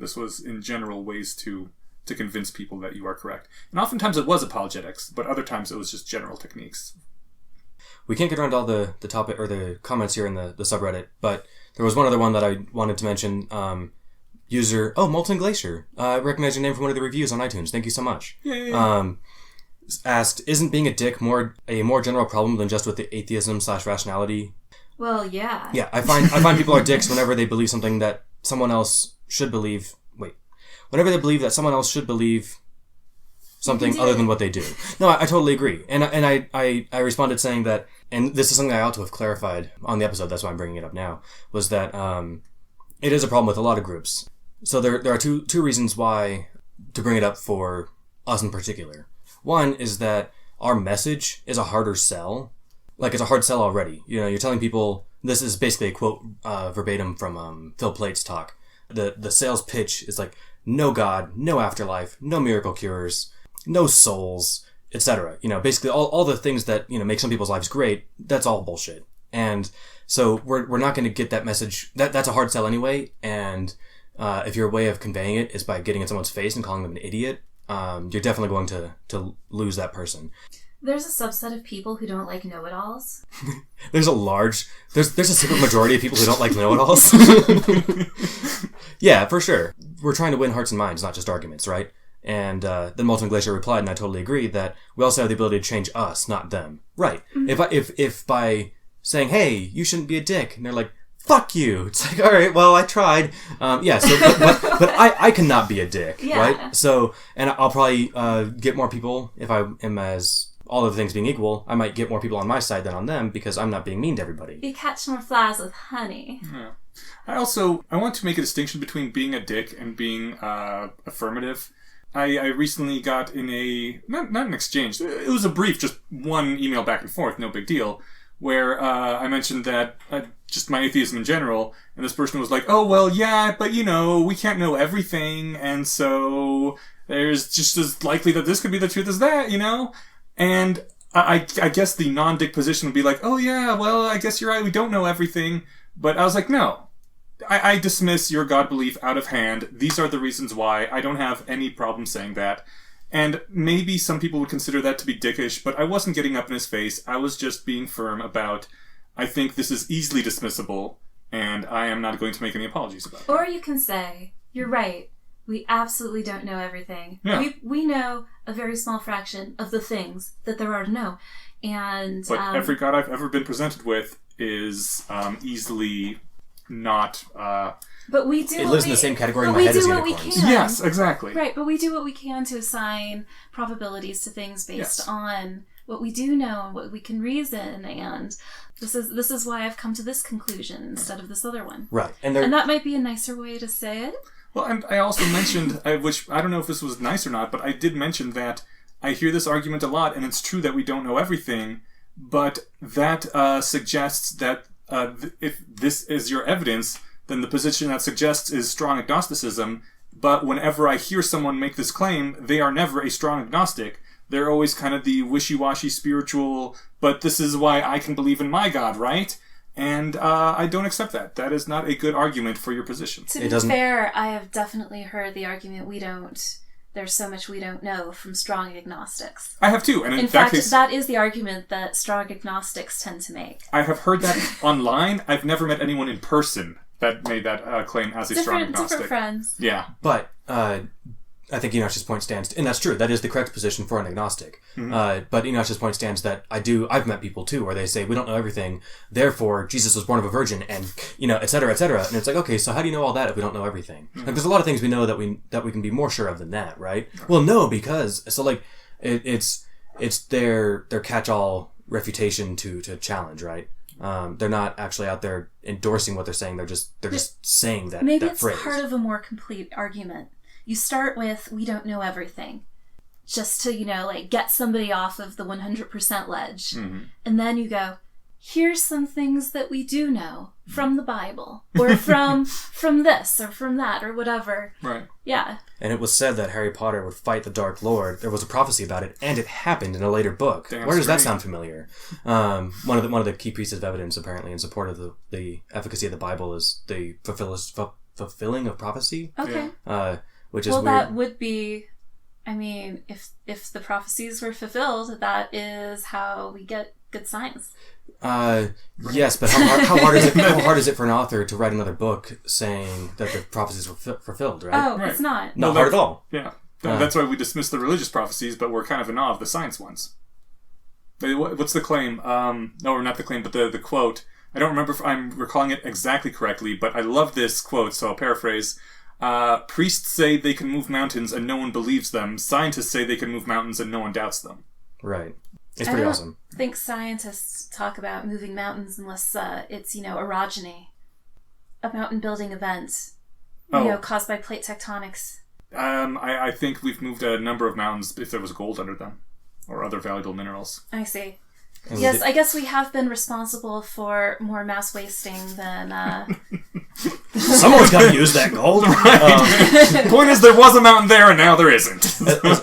this was, in general, ways to convince people that you are correct. And oftentimes it was apologetics, but other times it was just general techniques. We can't get around all the topic or the comments here in the subreddit, but there was one other one that I wanted to mention. User, Molten Glacier, recognize your name from one of the reviews on iTunes. Thank you so much. Yay. Asked, isn't being a dick a more general problem than just with the atheism/rationality? Well, yeah. Yeah, I find people are dicks whenever they believe something that someone else should believe. Whenever they believe that someone else should believe something other than what they do. No, I totally agree. And I responded saying that, and this is something I ought to have clarified on the episode, that's why I'm bringing it up now, was that it is a problem with a lot of groups. So there are two reasons why to bring it up for us in particular. One is that our message is a harder sell. Like, it's a hard sell already. You're telling people, this is basically a quote verbatim from Phil Plate's talk. The sales pitch is like, no God, no afterlife, no miracle cures, no souls, etc. Basically all the things that, make some people's lives great, that's all bullshit. And so we're not going to get that message. That's a hard sell anyway. And if your way of conveying it is by getting in someone's face and calling them an idiot, you're definitely going to lose that person. There's a subset of people who don't like know-it-alls. There's a super majority of people who don't like know-it-alls. Yeah, for sure. We're trying to win hearts and minds, not just arguments, right? And then Molten Glacier replied, and I totally agree, that we also have the ability to change us, not them. Right. Mm-hmm. If by saying, hey, you shouldn't be a dick, and they're like, fuck you. It's like, all right, well, I tried. But I cannot be a dick, right? So, and I'll probably get more people, if I am as all of the things being equal, I might get more people on my side than on them because I'm not being mean to everybody. You catch more flies with honey. Yeah. I want to make a distinction between being a dick and being affirmative. I recently got in not an exchange, it was a brief, just one email back and forth, no big deal, where I mentioned that just my atheism in general, and this person was like, oh, well, yeah, but we can't know everything, and so there's just as likely that this could be the truth as that, And I guess the non-dick position would be like, oh yeah, well, I guess you're right, we don't know everything. But I was like, no. I dismiss your God belief out of hand. These are the reasons why. I don't have any problem saying that. And maybe some people would consider that to be dickish, but I wasn't getting up in his face. I was just being firm about I think this is easily dismissible, and I am not going to make any apologies about it. Or you can say, you're right. We absolutely don't know everything. Yeah. We know a very small fraction of the things that there are to know. But every god I've ever been presented with is easily not... but we do. It lives in the same category in my head as unicorns. We can. Yes, exactly. Right, but we do what we can to assign probabilities to things based on what we do know and what we can reason, and this is why I've come to this conclusion instead of this other one. Right, and that might be a nicer way to say it. Well, and I also mentioned, which I don't know if this was nice or not, but I did mention that I hear this argument a lot, and it's true that we don't know everything, but that suggests that if this is your evidence, then the position that suggests is strong agnosticism, but whenever I hear someone make this claim, they are never a strong agnostic. They're always kind of the wishy-washy spiritual, but this is why I can believe in my God, right? And I don't accept that. That is not a good argument for your position. To be fair, I have definitely heard the argument there's so much we don't know from strong agnostics. I have too. And in fact, case, that is the argument that strong agnostics tend to make. I have heard that online. I've never met anyone in person that made that claim as a strong agnostic. Different friends. Yeah. But I think Enoch's point stands, and that's true, that is the correct position for an agnostic. Mm-hmm. But Enoch's point stands that I've met people too, where they say, we don't know everything, therefore Jesus was born of a virgin, and, et cetera, et cetera. And it's like, okay, so how do you know all that if we don't know everything? Mm-hmm. Like, there's a lot of things we know that we can be more sure of than that, right? Well, no, because, so like, it's their catch-all refutation to challenge, right? They're not actually out there endorsing what they're saying, they're just saying that Maybe that it's phrase. part of a more complete argument. You start with, we don't know everything, just to, get somebody off of the 100% ledge. Mm-hmm. And then you go, here's some things that we do know from the Bible, or from this, or from that, or whatever. Right. Yeah. And it was said that Harry Potter would fight the Dark Lord. There was a prophecy about it, and it happened in a later book. Damn Where does straight. that sound familiar? One of the key pieces of evidence, apparently, in support of the efficacy of the Bible is the fulfilling of prophecy. Okay. Which is weird. That would be, if the prophecies were fulfilled, that is how we get good science. Yes, but how hard is it for an author to write another book saying that the prophecies were fulfilled, right? Oh, right. It's not. Not hard at all. Yeah. That's why we dismiss the religious prophecies, but we're kind of in awe of the science ones. What's the claim? No, not the claim, but the quote. I don't remember if I'm recalling it exactly correctly, but I love this quote, so I'll paraphrase. Priests say they can move mountains and no one believes them. Scientists say they can move mountains and no one doubts them. Right. It's pretty awesome. I think scientists talk about moving mountains unless it's, orogeny. A mountain building event, caused by plate tectonics. I think we've moved a number of mountains if there was gold under them. Or other valuable minerals. I see. Yes, I guess we have been responsible for more mass wasting than... Someone's got to use that gold. Point is, there was a mountain there, and now there isn't.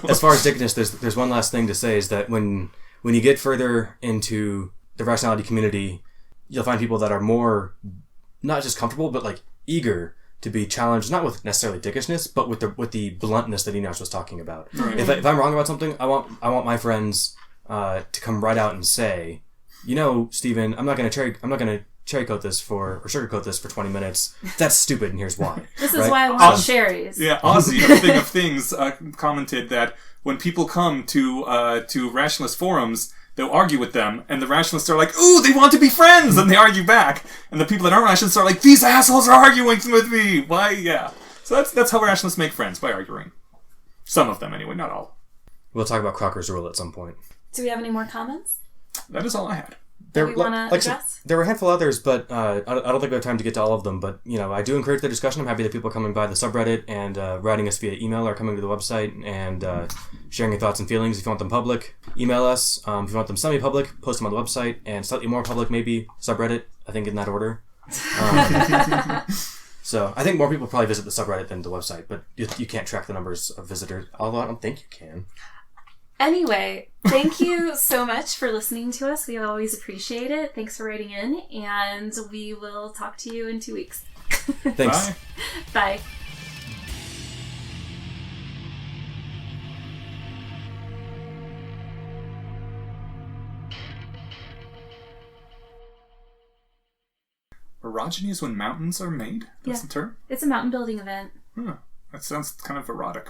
As far as Dickiness, there's one last thing to say, is that when you get further into the rationality community, you'll find people that are more, not just comfortable, but eager to be challenged, not with necessarily dickishness, but with the bluntness that Enoch was talking about. Right. If I'm wrong about something, I want my friends to come right out and say, Stephen, I'm not going to sugarcoat this for 20 minutes. That's stupid, and here's why. This is why I want cherries. Yeah, Ozzy, a thing of things, commented that when people come to rationalist forums, they'll argue with them, and the rationalists are like, ooh, they want to be friends, and they argue back. And the people that aren't rationalists are like, these assholes are arguing with me. Why? Yeah. So that's how rationalists make friends, by arguing. Some of them, anyway, not all. We'll talk about Crocker's rule at some point. Do we have any more comments? That is all I had. That we want to address? There were a handful of others, but I don't think we have time to get to all of them. But, I do encourage the discussion. I'm happy that people are coming by the subreddit and writing us via email or coming to the website and sharing your thoughts and feelings. If you want them public, email us. If you want them semi-public, post them on the website. And slightly more public, maybe, subreddit. I think in that order. So I think more people probably visit the subreddit than the website. But you can't track the numbers of visitors, although I don't think you can. Anyway, thank you so much for listening to us. We always appreciate it. Thanks for writing in, and we will talk to you in 2 weeks. Thanks. Bye. Bye. Orogeny is when mountains are made? That's the term? It's a mountain building event. Huh. That sounds kind of erotic.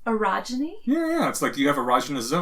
Orogeny? Yeah, it's like you have erogenous zone.